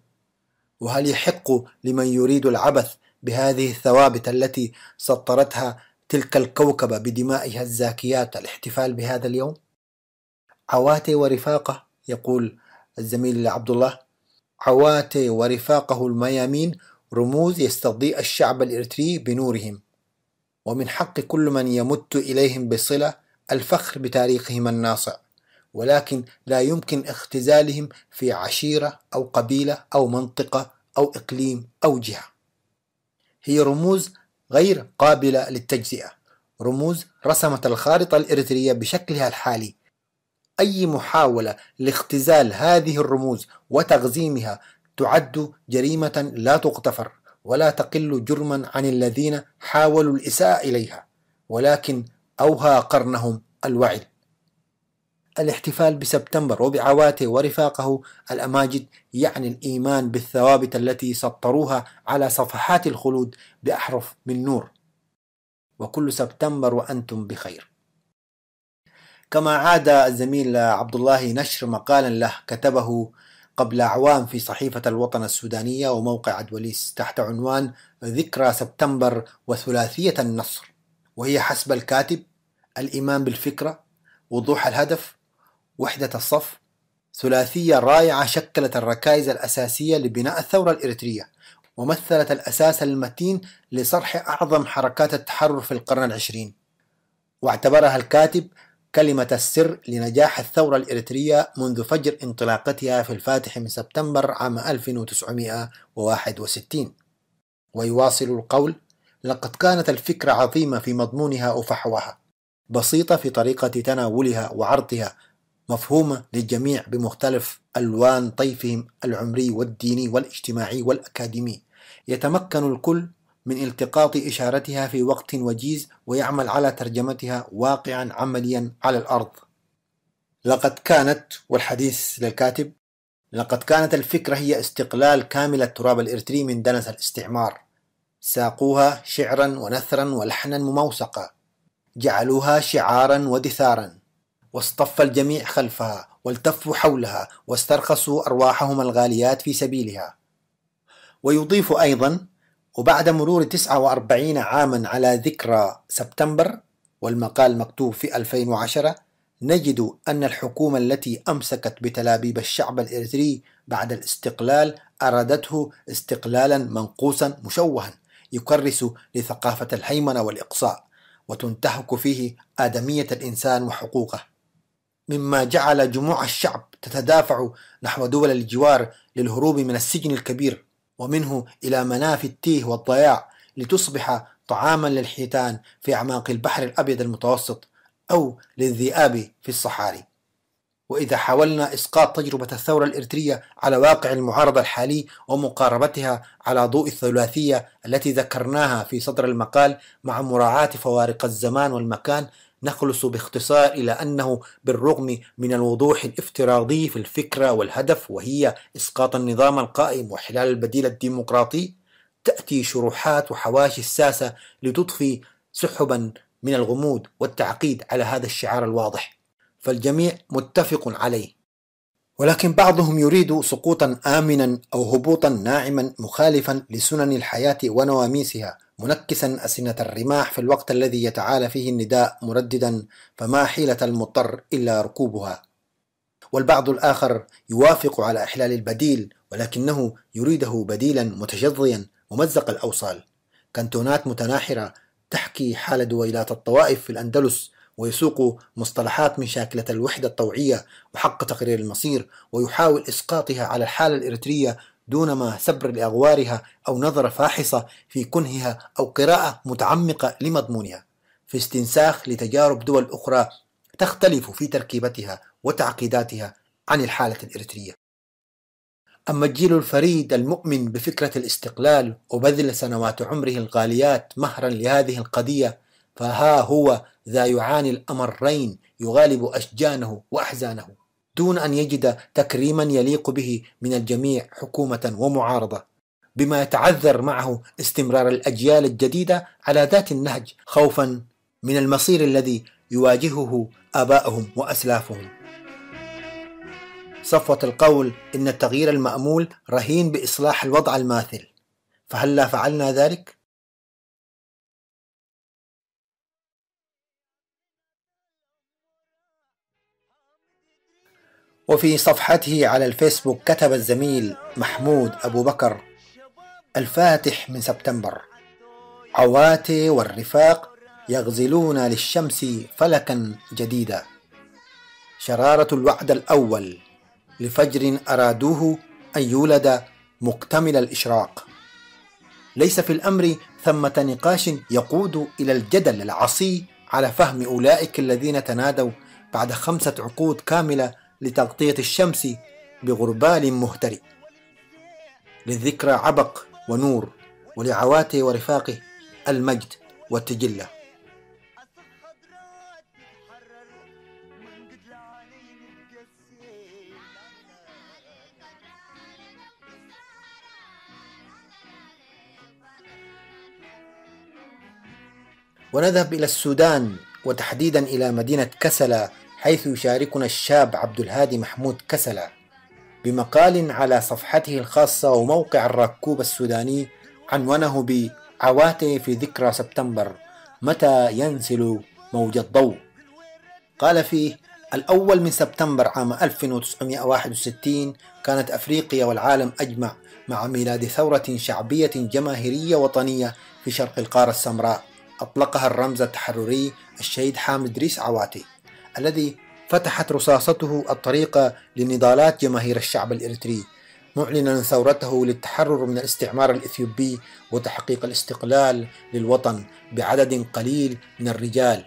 وهل يحق لمن يريد العبث بهذه الثوابت التي سطرتها تلك الكوكبة بدمائها الزاكيات الاحتفال بهذا اليوم؟ عواتي ورفاقه، يقول الزميل عبد الله، عواتي ورفاقه الميامين رموز يستضيء الشعب الإريتري بنورهم، ومن حق كل من يمت إليهم بصلة الفخر بتاريخهم الناصع، ولكن لا يمكن اختزالهم في عشيرة أو قبيلة أو منطقة أو إقليم أو جهة. هي رموز غير قابلة للتجزئة، رموز رسمت الخارطة الإريترية بشكلها الحالي. أي محاولة لاختزال هذه الرموز وتغزيمها تعد جريمة لا تغتفر، ولا تقل جرما عن الذين حاولوا الإساءة إليها، ولكن أوهى قرنهم الوعي. الاحتفال بسبتمبر وبعواته ورفاقه الأماجد يعني الإيمان بالثوابت التي سطروها على صفحات الخلود بأحرف من نور. وكل سبتمبر وأنتم بخير. كما عاد الزميل عبد الله نشر مقالا له كتبه قبل أعوام في صحيفة الوطن السودانية وموقع عدوليس تحت عنوان ذكرى سبتمبر وثلاثية النصر، وهي حسب الكاتب الإيمان بالفكرة، وضوح الهدف، وحدة الصف، ثلاثية رائعة شكلت الركائز الأساسية لبناء الثورة الإريترية، ومثلت الأساس المتين لصرح أعظم حركات التحرر في القرن العشرين. واعتبرها الكاتب كلمة السر لنجاح الثورة الإريترية منذ فجر انطلاقتها في الفاتح من سبتمبر عام 1961. ويواصل القول: لقد كانت الفكرة عظيمة في مضمونها وفحواها، بسيطة في طريقة تناولها وعرضها، مفهومة للجميع بمختلف ألوان طيفهم العمري والديني والاجتماعي والأكاديمي، يتمكن الكل من التقاط إشارتها في وقت وجيز ويعمل على ترجمتها واقعا عمليا على الأرض. لقد كانت، والحديث للكاتب، لقد كانت الفكرة هي استقلال كامل التراب الإريتري من دنس الاستعمار، ساقوها شعرا ونثرا ولحنا مموسقا، جعلوها شعارا ودثارا، واصطف الجميع خلفها والتفوا حولها واسترخصوا أرواحهم الغاليات في سبيلها. ويضيف أيضا: وبعد مرور 49 عاما على ذكرى سبتمبر، والمقال مكتوب في 2010، نجد أن الحكومة التي أمسكت بتلابيب الشعب الإريتري بعد الاستقلال أرادته استقلالا منقوصا مشوها يكرس لثقافة الهيمنة والإقصاء، وتنتهك فيه آدمية الإنسان وحقوقه، مما جعل جموع الشعب تتدافع نحو دول الجوار للهروب من السجن الكبير، ومنه إلى منافي التيه والضياع، لتصبح طعاما للحيتان في أعماق البحر الأبيض المتوسط أو للذئاب في الصحاري. وإذا حاولنا إسقاط تجربة الثورة الإريترية على واقع المعارضة الحالي ومقاربتها على ضوء الثلاثية التي ذكرناها في صدر المقال مع مراعاة فوارق الزمان والمكان، نخلص باختصار إلى أنه بالرغم من الوضوح الافتراضي في الفكرة والهدف، وهي إسقاط النظام القائم وحلال البديل الديمقراطي، تأتي شروحات وحواشي الساسة لتضفي سحبا من الغموض والتعقيد على هذا الشعار الواضح، فالجميع متفق عليه. ولكن بعضهم يريد سقوطا آمنا أو هبوطا ناعما مخالفا لسنن الحياة ونواميسها، منكسا أسنة الرماح في الوقت الذي يتعالى فيه النداء مرددا: فما حيلة المضطر إلا ركوبها. والبعض الآخر يوافق على إحلال البديل، ولكنه يريده بديلا متشظيا ممزق الأوصال، كانتونات متناحرة تحكي حال دويلات الطوائف في الأندلس، ويسوق مصطلحات من شاكلة الوحدة الطوعية وحق تقرير المصير، ويحاول إسقاطها على الحالة الإريترية دون ما سبر لأغوارها أو نظرة فاحصة في كنهها أو قراءة متعمقة لمضمونها، في استنساخ لتجارب دول أخرى تختلف في تركيبتها وتعقيداتها عن الحالة الإريترية. أما الجيل الفريد المؤمن بفكرة الاستقلال وبذل سنوات عمره الغاليات مهرا لهذه القضية، فها هو ذا يعاني الأمرين، يغالب أشجانه وأحزانه دون أن يجد تكريما يليق به من الجميع حكومة ومعارضة، بما يتعذر معه استمرار الأجيال الجديدة على ذات النهج، خوفا من المصير الذي يواجهه آباؤهم وأسلافهم. صفوة القول إن التغيير المأمول رهين بإصلاح الوضع الماثل، فهلا فعلنا ذلك؟ وفي صفحته على الفيسبوك كتب الزميل محمود أبو بكر: الفاتح من سبتمبر، عواتي والرفاق يغزلون للشمس فلكا جديدا، شرارة الوعد الأول لفجر أرادوه أن يولد مكتمل الإشراق. ليس في الأمر ثمة نقاش يقود إلى الجدل العصي على فهم أولئك الذين تنادوا بعد 5 عقود كاملة لتغطية الشمس بغربال مهترئ. للذكرى عبق ونور، ولعواته ورفاقه المجد والتجلة. ونذهب إلى السودان، وتحديدا إلى مدينة كسلة، حيث يشاركنا الشاب عبد الهادي محمود كسلة بمقال على صفحته الخاصة وموقع الراكوب السوداني عنوانه بعواته في ذكرى سبتمبر، متى ينزل موج الضوء. قال فيه: الأول من سبتمبر عام 1961 كانت أفريقيا والعالم أجمع مع ميلاد ثورة شعبية جماهيرية وطنية في شرق القارة السمراء، أطلقها الرمز التحرري الشهيد حامد دريس عواتي، الذي فتحت رصاصته الطريق لنضالات جماهير الشعب الإريتري، معلنا ثورته للتحرر من الاستعمار الإثيوبي وتحقيق الاستقلال للوطن بعدد قليل من الرجال.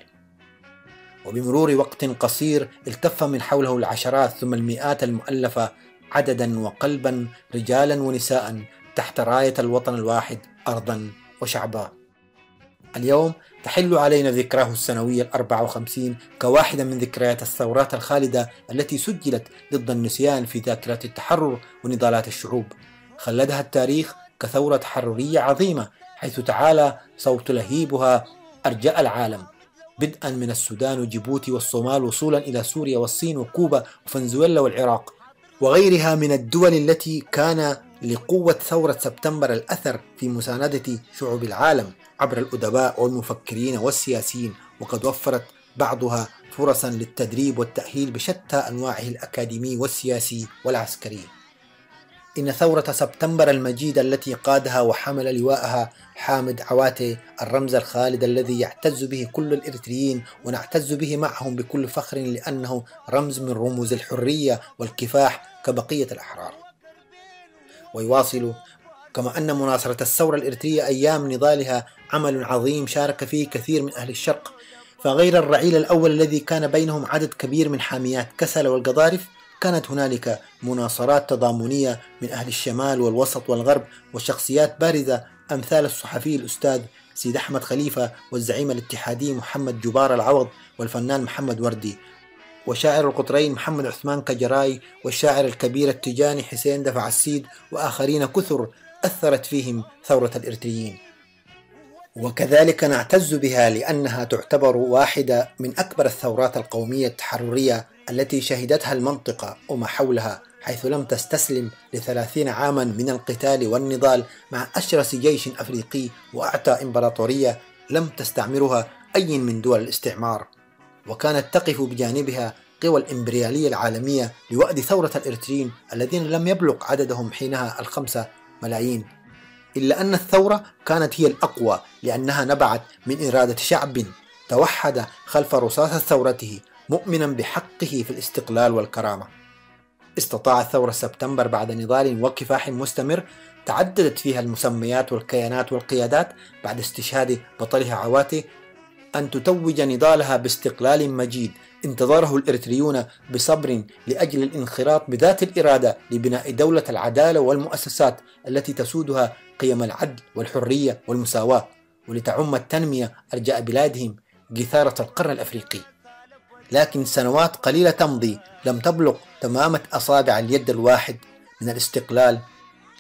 وبمرور وقت قصير التف من حوله العشرات ثم المئات المؤلفة عددا وقلبا، رجالا ونساء، تحت راية الوطن الواحد أرضا وشعبا. اليوم تحل علينا ذكراه السنوية 54 كواحدة من ذكريات الثورات الخالدة التي سجلت ضد النسيان في ذاكرة التحرر ونضالات الشعوب. خلدها التاريخ كثورة تحررية عظيمة، حيث تعالى صوت لهيبها أرجاء العالم، بدءا من السودان وجيبوتي والصومال، وصولا إلى سوريا والصين وكوبا وفنزويلا والعراق وغيرها من الدول التي كان لقوة ثورة سبتمبر الأثر في مساندة شعوب العالم عبر الأدباء والمفكرين والسياسيين، وقد وفرت بعضها فرصا للتدريب والتأهيل بشتى أنواعه الأكاديمي والسياسي والعسكري. إن ثورة سبتمبر المجيدة التي قادها وحمل لواءها حامد عواتي، الرمز الخالد الذي يعتز به كل الإريتريين ونعتز به معهم بكل فخر، لأنه رمز من رموز الحرية والكفاح كبقية الأحرار. ويواصل: كما أن مناصرة الثورة الإريترية أيام نضالها عمل عظيم شارك فيه كثير من أهل الشرق، فغير الرعيل الأول الذي كان بينهم عدد كبير من حاميات كسلة والقضارف، كانت هنالك مناصرات تضامنية من أهل الشمال والوسط والغرب، وشخصيات بارزة أمثال الصحفي الأستاذ سيد أحمد خليفة، والزعيم الاتحادي محمد جبار العوض، والفنان محمد وردي، وشاعر القطرين محمد عثمان كجراي، والشاعر الكبير التجاني حسين دفع السيد، وآخرين كثر أثرت فيهم ثورة الإريتريين. وكذلك نعتز بها لأنها تعتبر واحدة من أكبر الثورات القومية التحررية التي شهدتها المنطقة وما حولها، حيث لم تستسلم ل30 عاما من القتال والنضال مع أشرس جيش أفريقي وأعتى إمبراطورية لم تستعمرها أي من دول الاستعمار، وكانت تقف بجانبها قوى الإمبريالية العالمية لوأد ثورة الإريتريين الذين لم يبلغ عددهم حينها 5 ملايين. إلا أن الثورة كانت هي الأقوى، لأنها نبعت من إرادة شعب توحد خلف رصاص ثورته مؤمنا بحقه في الاستقلال والكرامة. استطاعت ثورة سبتمبر بعد نضال وكفاح مستمر تعددت فيها المسميات والكيانات والقيادات بعد استشهاد بطلها عواتي أن تتوج نضالها باستقلال مجيد انتظره الإريتريون بصبر لأجل الانخراط بذات الإرادة لبناء دولة العدالة والمؤسسات التي تسودها قيم العدل والحرية والمساواة، ولتعم التنمية أرجاء بلادهم جثارة القرن الأفريقي. لكن سنوات قليلة تمضي لم تبلغ تمامة أصابع اليد الواحد من الاستقلال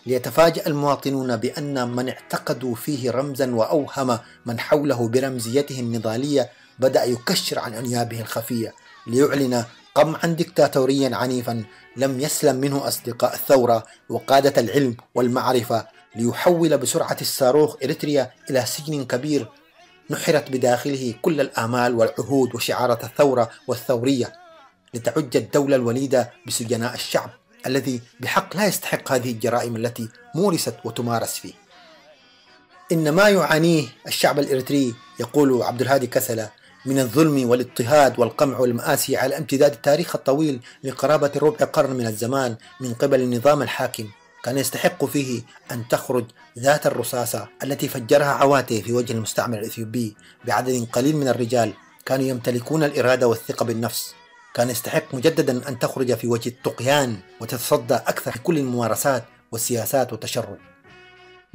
ليتفاجأ المواطنون بأن من اعتقدوا فيه رمزا وأوهم من حوله برمزيته النضالية بدأ يكشر عن أنيابه الخفية ليعلن قمعا دكتاتوريا عنيفا لم يسلم منه أصدقاء الثورة وقادة العلم والمعرفة، ليحول بسرعة الصاروخ إريتريا إلى سجن كبير نحرت بداخله كل الآمال والعهود وشعارات الثورة والثورية، لتعج الدولة الوليدة بسجناء الشعب الذي بحق لا يستحق هذه الجرائم التي مورست وتمارس فيه. إن ما يعانيه الشعب الإريتري، يقول عبد الهادي كسلة، من الظلم والاضطهاد والقمع والمآسي على امتداد التاريخ الطويل لقرابة ربع قرن من الزمان من قبل النظام الحاكم، كان يستحق فيه أن تخرج ذات الرصاصة التي فجرها عواته في وجه المستعمر الإثيوبي بعدد قليل من الرجال كانوا يمتلكون الإرادة والثقة بالنفس. كان يستحق مجددا أن تخرج في وجه الطغيان وتتصدى أكثر في كل الممارسات والسياسات والتشرد.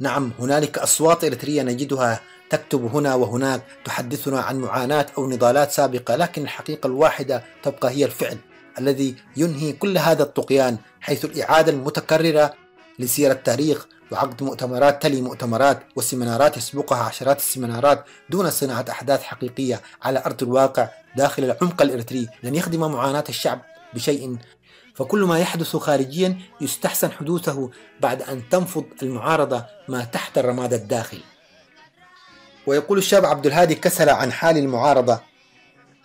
نعم، هنالك أصوات إريترية نجدها تكتب هنا وهناك تحدثنا عن معاناة أو نضالات سابقة، لكن الحقيقة الواحدة تبقى هي الفعل الذي ينهي كل هذا الطغيان، حيث الإعادة المتكررة لسير التاريخ وعقد مؤتمرات تلي مؤتمرات وسيمينارات يسبقها عشرات السيمينارات دون صناعة أحداث حقيقية على أرض الواقع داخل العمق الإريتري لن يخدم معاناة الشعب بشيء، فكل ما يحدث خارجيا يستحسن حدوثه بعد أن تنفض المعارضة ما تحت الرماد الداخل. ويقول الشاب عبد الهادي كسلة عن حال المعارضة: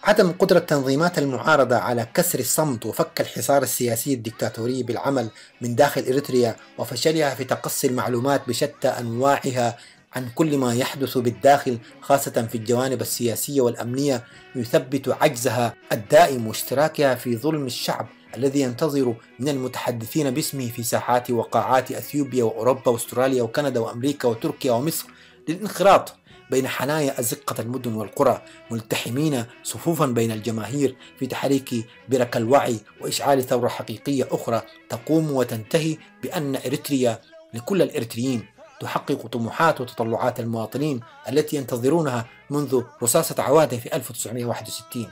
عدم قدرة تنظيمات المعارضة على كسر الصمت وفك الحصار السياسي الدكتاتوري بالعمل من داخل إريتريا وفشلها في تقصي المعلومات بشتى أنواعها عن كل ما يحدث بالداخل خاصة في الجوانب السياسية والأمنية يثبت عجزها الدائم واشتراكها في ظلم الشعب الذي ينتظر من المتحدثين باسمه في ساحات وقاعات أثيوبيا وأوروبا وأستراليا وكندا وأمريكا وتركيا ومصر للانخراط بين حنايا أزقة المدن والقرى، ملتحمين صفوفا بين الجماهير في تحريك برك الوعي وإشعال ثورة حقيقية أخرى تقوم وتنتهي بأن إريتريا لكل الإريتريين تحقق طموحات وتطلعات المواطنين التي ينتظرونها منذ رصاصة عواته في 1961.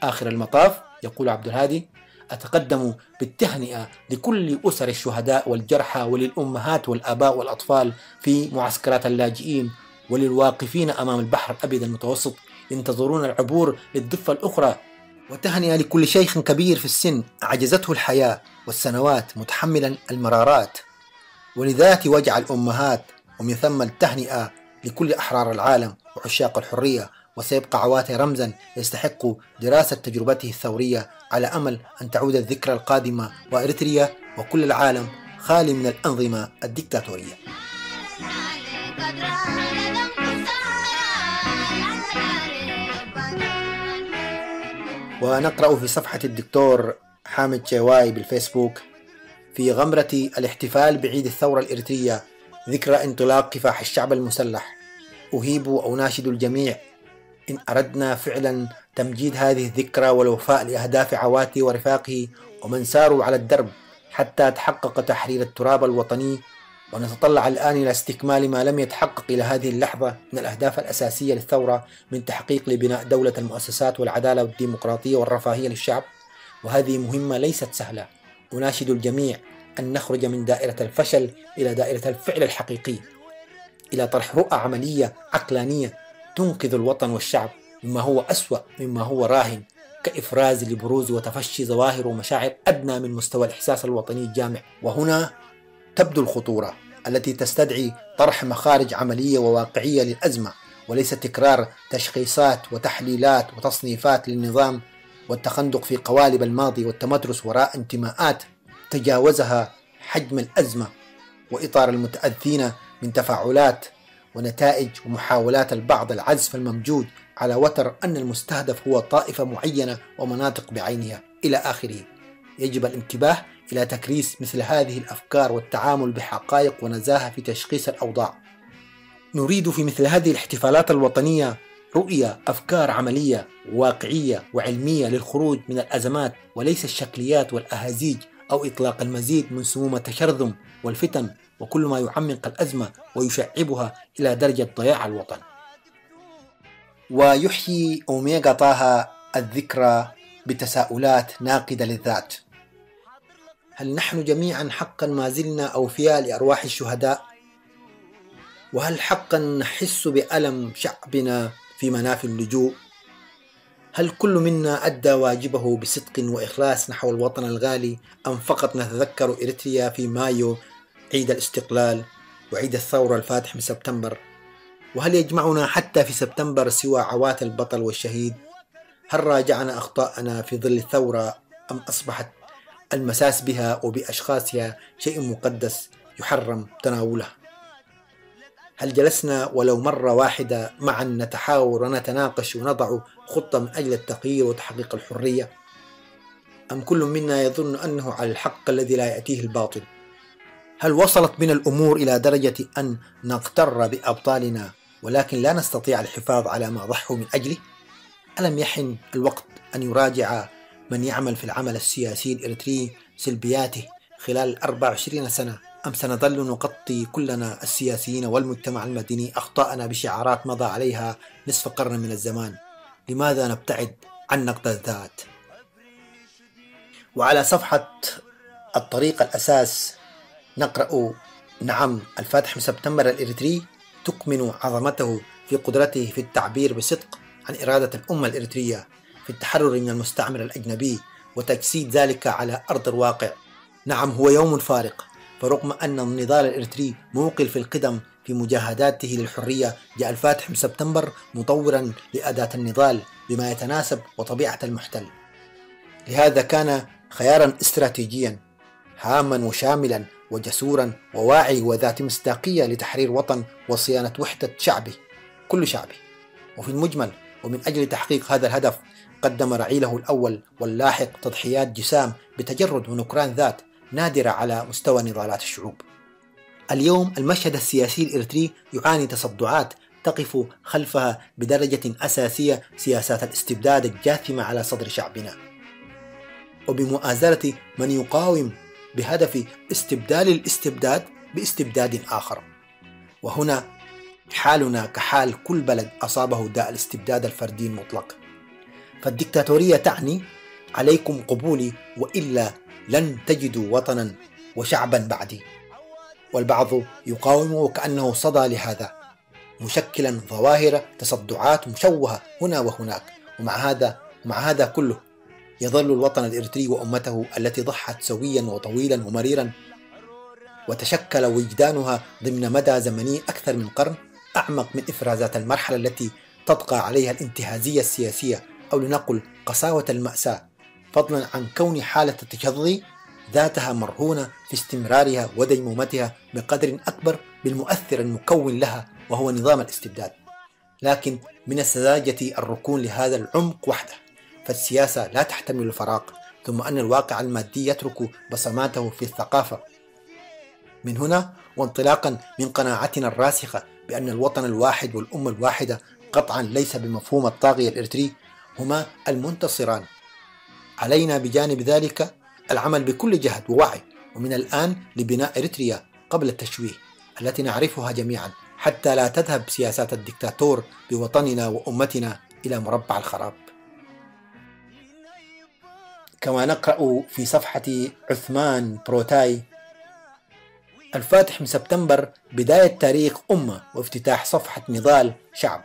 آخر المطاف، يقول عبد الهادي، أتقدم بالتهنئة لكل أسر الشهداء والجرحى وللأمهات والآباء والأطفال في معسكرات اللاجئين وللواقفين أمام البحر الأبيض المتوسط ينتظرون العبور للضفة الأخرى، وتهنئة لكل شيخ كبير في السن عجزته الحياة والسنوات متحملا المرارات، ولذات وجع الأمهات، ومن ثم التهنئة لكل أحرار العالم وعشاق الحرية. وسيبقى عواته رمزا يستحق دراسة تجربته الثورية على أمل أن تعود الذكرى القادمة وإريتريا وكل العالم خالي من الأنظمة الدكتاتورية. ونقرأ في صفحة الدكتور حامد شيواي بالفيسبوك: في غمرة الاحتفال بعيد الثورة الإريترية ذكرى انطلاق كفاح الشعب المسلح، أهيب وأناشد الجميع إن أردنا فعلا تمجيد هذه الذكرى والوفاء لأهداف عواتي ورفاقه ومن ساروا على الدرب حتى تحقق تحرير التراب الوطني، ونتطلع الآن إلى استكمال ما لم يتحقق إلى هذه اللحظة من الأهداف الأساسية للثورة من تحقيق لبناء دولة المؤسسات والعدالة والديمقراطية والرفاهية للشعب، وهذه مهمة ليست سهلة. أناشد الجميع أن نخرج من دائرة الفشل إلى دائرة الفعل الحقيقي، إلى طرح رؤى عملية عقلانية تنقذ الوطن والشعب مما هو أسوأ مما هو راهن، كإفراز لبروز وتفشي ظواهر ومشاعر أدنى من مستوى الإحساس الوطني الجامع. وهنا تبدو الخطورة التي تستدعي طرح مخارج عملية وواقعية للأزمة، وليس تكرار تشخيصات وتحليلات وتصنيفات للنظام والتخندق في قوالب الماضي والتمترس وراء انتماءات تجاوزها حجم الأزمة وإطار المتأذين من تفاعلات ونتائج ومحاولات البعض العزف الممجود على وتر أن المستهدف هو طائفة معينة ومناطق بعينها إلى آخره. يجب الانتباه إلى تكريس مثل هذه الأفكار والتعامل بحقائق ونزاهة في تشخيص الأوضاع. نريد في مثل هذه الاحتفالات الوطنية رؤية، أفكار عملية واقعية وعلمية للخروج من الأزمات، وليس الشكليات والأهازيج أو إطلاق المزيد من سموم التشرذم والفتن وكل ما يعمق الأزمة ويشعبها إلى درجة ضياع الوطن. ويحيي أوميغا طه الذكرى بتساؤلات ناقدة للذات: هل نحن جميعا حقا ما زلنا أوفياء لأرواح الشهداء؟ وهل حقا نحس بألم شعبنا في منافي اللجوء؟ هل كل منا أدى واجبه بصدق وإخلاص نحو الوطن الغالي، أم فقط نتذكر إريتريا في مايو عيد الاستقلال وعيد الثورة الفاتح من سبتمبر؟ وهل يجمعنا حتى في سبتمبر سوى عوات البطل والشهيد؟ هل راجعنا أخطاءنا في ظل الثورة أم أصبحت المساس بها وبأشخاصها شيء مقدس يحرم تناوله؟ هل جلسنا ولو مرة واحدة معا نتحاور ونتناقش ونضع خطة من أجل التغيير وتحقيق الحرية؟ أم كل منا يظن أنه على الحق الذي لا يأتيه الباطل؟ هل وصلت بنا الأمور إلى درجة أن نغتر بأبطالنا ولكن لا نستطيع الحفاظ على ما ضحوا من أجله؟ ألم يحن الوقت أن يراجع من يعمل في العمل السياسي الإريتري سلبياته خلال 24 سنة، أم سنظل نغطي كلنا السياسيين والمجتمع المدني أخطاءنا بشعارات مضى عليها نصف قرن من الزمان؟ لماذا نبتعد عن نقد الذات؟ وعلى صفحة الطريق الأساس نقرأ: نعم، الفاتح من سبتمبر الإريتري تكمن عظمته في قدرته في التعبير بصدق عن إرادة الأمة الإريترية في التحرر من المستعمر الأجنبي وتجسيد ذلك على أرض الواقع. نعم، هو يوم فارق، فرغم أن النضال الإريتري موقل في القدم في مجاهداته للحرية، جاء الفاتح من سبتمبر مطورا لأداة النضال بما يتناسب وطبيعة المحتل. لهذا كان خيارا استراتيجيا هاما وشاملا وجسورا وواعي وذات مصداقية لتحرير وطن وصيانة وحدة شعبه، كل شعبه. وفي المجمل ومن أجل تحقيق هذا الهدف قدم رعيله الأول واللاحق تضحيات جسام بتجرد ونكران ذات نادرة على مستوى نضالات الشعوب. اليوم المشهد السياسي الإريتري يعاني تصدعات تقف خلفها بدرجة أساسية سياسات الاستبداد الجاثمة على صدر شعبنا، وبمؤازرة من يقاوم بهدف استبدال الاستبداد باستبداد آخر. وهنا حالنا كحال كل بلد أصابه داء الاستبداد الفردي المطلق. فالدكتاتورية تعني عليكم قبولي وإلا لن تجدوا وطنا وشعبا بعدي. والبعض يقاوم وكأنه صدى لهذا، مشكلا ظواهر تصدعات مشوهة هنا وهناك. ومع هذا كله يظل الوطن الإريتري وأمته التي ضحت سويا وطويلا ومريرا وتشكل وجدانها ضمن مدى زمني أكثر من قرن أعمق من إفرازات المرحلة التي تطغى عليها الانتهازية السياسية، أو لنقل قساوة المأساة، فضلا عن كون حالة التشظي ذاتها مرهونة في استمرارها وديمومتها بقدر أكبر بالمؤثر المكون لها وهو نظام الاستبداد. لكن من السذاجة الركون لهذا العمق وحده، فالسياسة لا تحتمل الفراغ، ثم أن الواقع المادي يترك بصماته في الثقافة. من هنا وانطلاقا من قناعتنا الراسخة بأن الوطن الواحد والأمة الواحدة قطعا ليس بمفهوم الطاغية الإريتري هما المنتصران، علينا بجانب ذلك العمل بكل جهد ووعي ومن الآن لبناء إريتريا قبل التشويه التي نعرفها جميعا، حتى لا تذهب سياسات الدكتاتور بوطننا وأمتنا إلى مربع الخراب. كما نقرأ في صفحة عثمان بروتاي: الفاتح من سبتمبر بداية تاريخ أمة وافتتاح صفحة نضال شعب.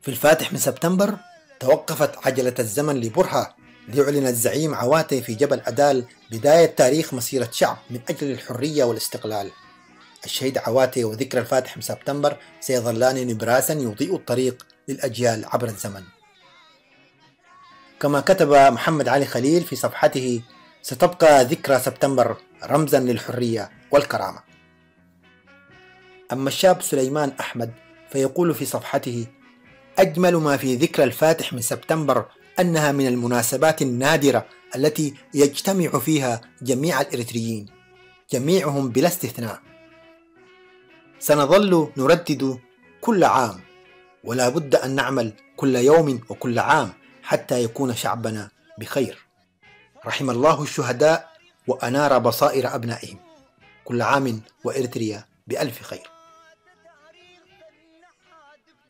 في الفاتح من سبتمبر توقفت عجلة الزمن لبرهة ليعلن الزعيم عواتي في جبل أدال بداية تاريخ مسيرة شعب من أجل الحرية والاستقلال. الشهيد عواتي وذكرى الفاتح من سبتمبر سيظلان نبراسا يضيء الطريق للأجيال عبر الزمن. كما كتب محمد علي خليل في صفحته: ستبقى ذكرى سبتمبر رمزا للحرية والكرامة. أما الشاب سليمان أحمد فيقول في صفحته: أجمل ما في ذكرى الفاتح من سبتمبر أنها من المناسبات النادرة التي يجتمع فيها جميع الإريتريين، جميعهم بلا استثناء. سنظل نردد كل عام، ولا بد أن نعمل كل يوم وكل عام حتى يكون شعبنا بخير. رحم الله الشهداء وأنار بصائر أبنائهم. كل عام وإريتريا بألف خير.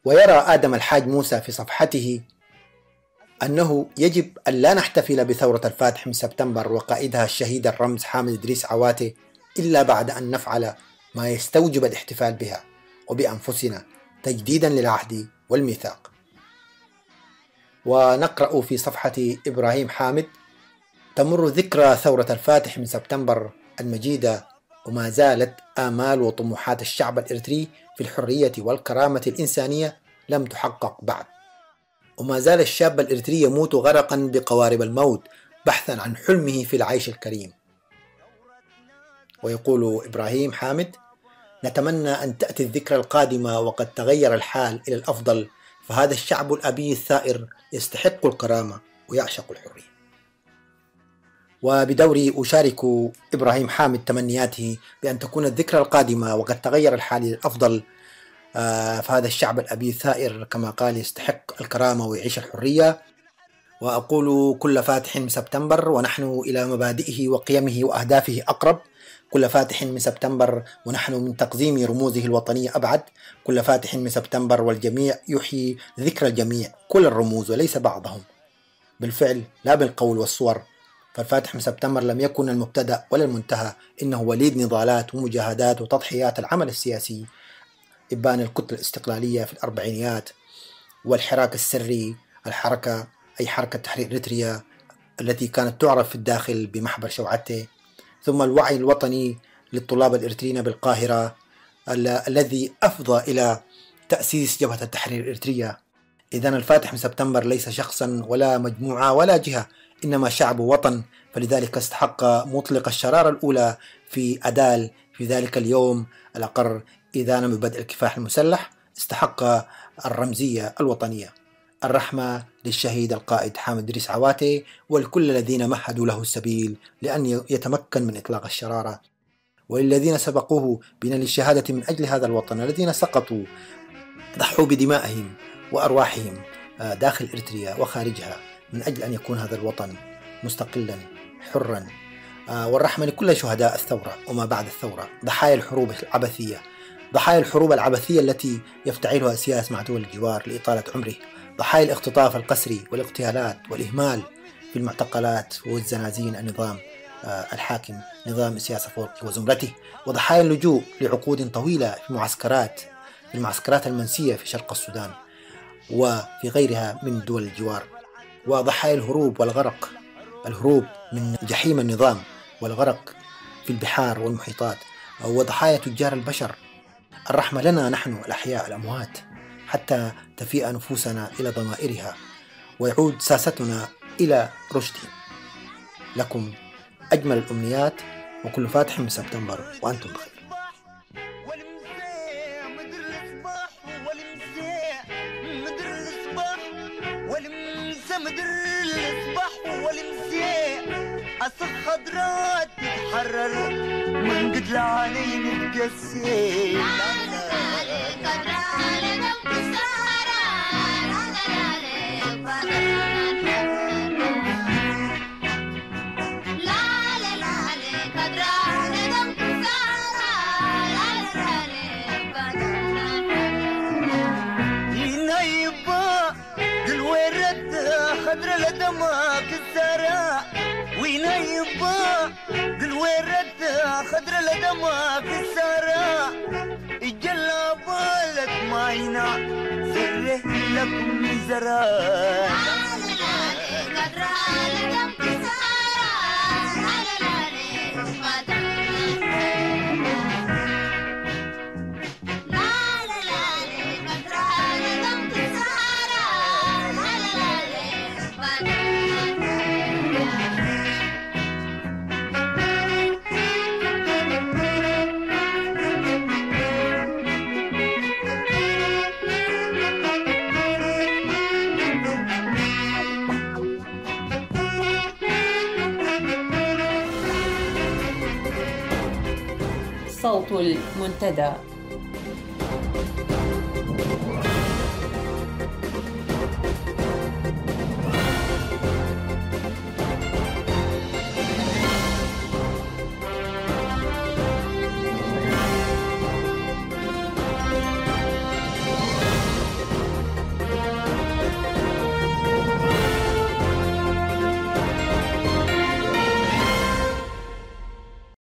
ويرى آدم الحاج موسى في صفحته أنه يجب أن لا نحتفل بثورة الفاتح من سبتمبر وقائدها الشهيد الرمز حامد إدريس عواتي إلا بعد أن نفعل ما يستوجب الاحتفال بها وبأنفسنا تجديدا للعهد والميثاق. ونقرأ في صفحة إبراهيم حامد: تمر ذكرى ثورة الفاتح من سبتمبر المجيدة وما زالت آمال وطموحات الشعب الإريتري في الحرية والكرامة الإنسانية لم تحقق بعد. وما زال الشاب الإريتري يموت غرقا بقوارب الموت بحثا عن حلمه في العيش الكريم. ويقول إبراهيم حامد: نتمنى أن تأتي الذكرى القادمة وقد تغير الحال إلى الأفضل، فهذا الشعب الأبي الثائر يستحق الكرامة ويعشق الحرية. وبدوري أشارك إبراهيم حامد تمنياته بأن تكون الذكرى القادمة وقد تغير الحال إلى الأفضل، فهذا الشعب الأبي الثائر كما قال يستحق الكرامة ويعيش الحرية. وأقول: كل فاتح من سبتمبر ونحن إلى مبادئه وقيمه وأهدافه أقرب، كل فاتح من سبتمبر ونحن من تقزيم رموزه الوطنية أبعد، كل فاتح من سبتمبر والجميع يحيي ذكرى الجميع، كل الرموز وليس بعضهم، بالفعل لا بالقول والصور. فالفاتح من سبتمبر لم يكن المبتدأ ولا المنتهى، إنه وليد نضالات ومجاهدات وتضحيات العمل السياسي، إبان الكتلة الاستقلالية في الأربعينيات والحراك السري، الحركة أي حركة تحرير إريتريا التي كانت تعرف في الداخل بمحبر شوعته، ثم الوعي الوطني للطلاب الإريتريين بالقاهرة الذي أفضى إلى تأسيس جبهة التحرير الإريترية. إذن الفاتح من سبتمبر ليس شخصا ولا مجموعة ولا جهة، إنما شعب ووطن، فلذلك استحق مطلق الشرارة الأولى في أدال في ذلك اليوم الأقر إذانا ببدء الكفاح المسلح، استحق الرمزية الوطنية. الرحمة للشهيد القائد حامد إدريس عواتي ولكل الذين مهدوا له السبيل لأن يتمكن من إطلاق الشرارة، وللذين سبقوه بنيل الشهادة من أجل هذا الوطن، الذين سقطوا ضحوا بدمائهم وأرواحهم داخل إريتريا وخارجها من أجل أن يكون هذا الوطن مستقلا حرا. والرحمة لكل شهداء الثورة وما بعد الثورة، ضحايا الحروب العبثية، ضحايا الحروب العبثية التي يفتعلها السياسي مع دول الجوار لإطالة عمره، ضحايا الاختطاف القسري والاغتيالات والإهمال في المعتقلات والزنازين النظام الحاكم نظام السياسة فورقي وزمرته، وضحايا اللجوء لعقود طويلة في المعسكرات المنسية في شرق السودان وفي غيرها من دول الجوار، وضحايا الهروب والغرق، الهروب من جحيم النظام والغرق في البحار والمحيطات، وضحايا تجار البشر. الرحمة لنا نحن الأحياء الأموات حتى تفيء نفوسنا إلى ضمائرها ويعود ساستنا إلى رشدهم. لكم أجمل الأمنيات وكل فاتح من سبتمبر وأنتم بخير. خضرات تتحرر من قد العينين تقسي خضر لدمك السراء وين يبا قل ويرد خضر لدمك السراء الجلا بالك معينا سره لكم زراء صوت المنتدى.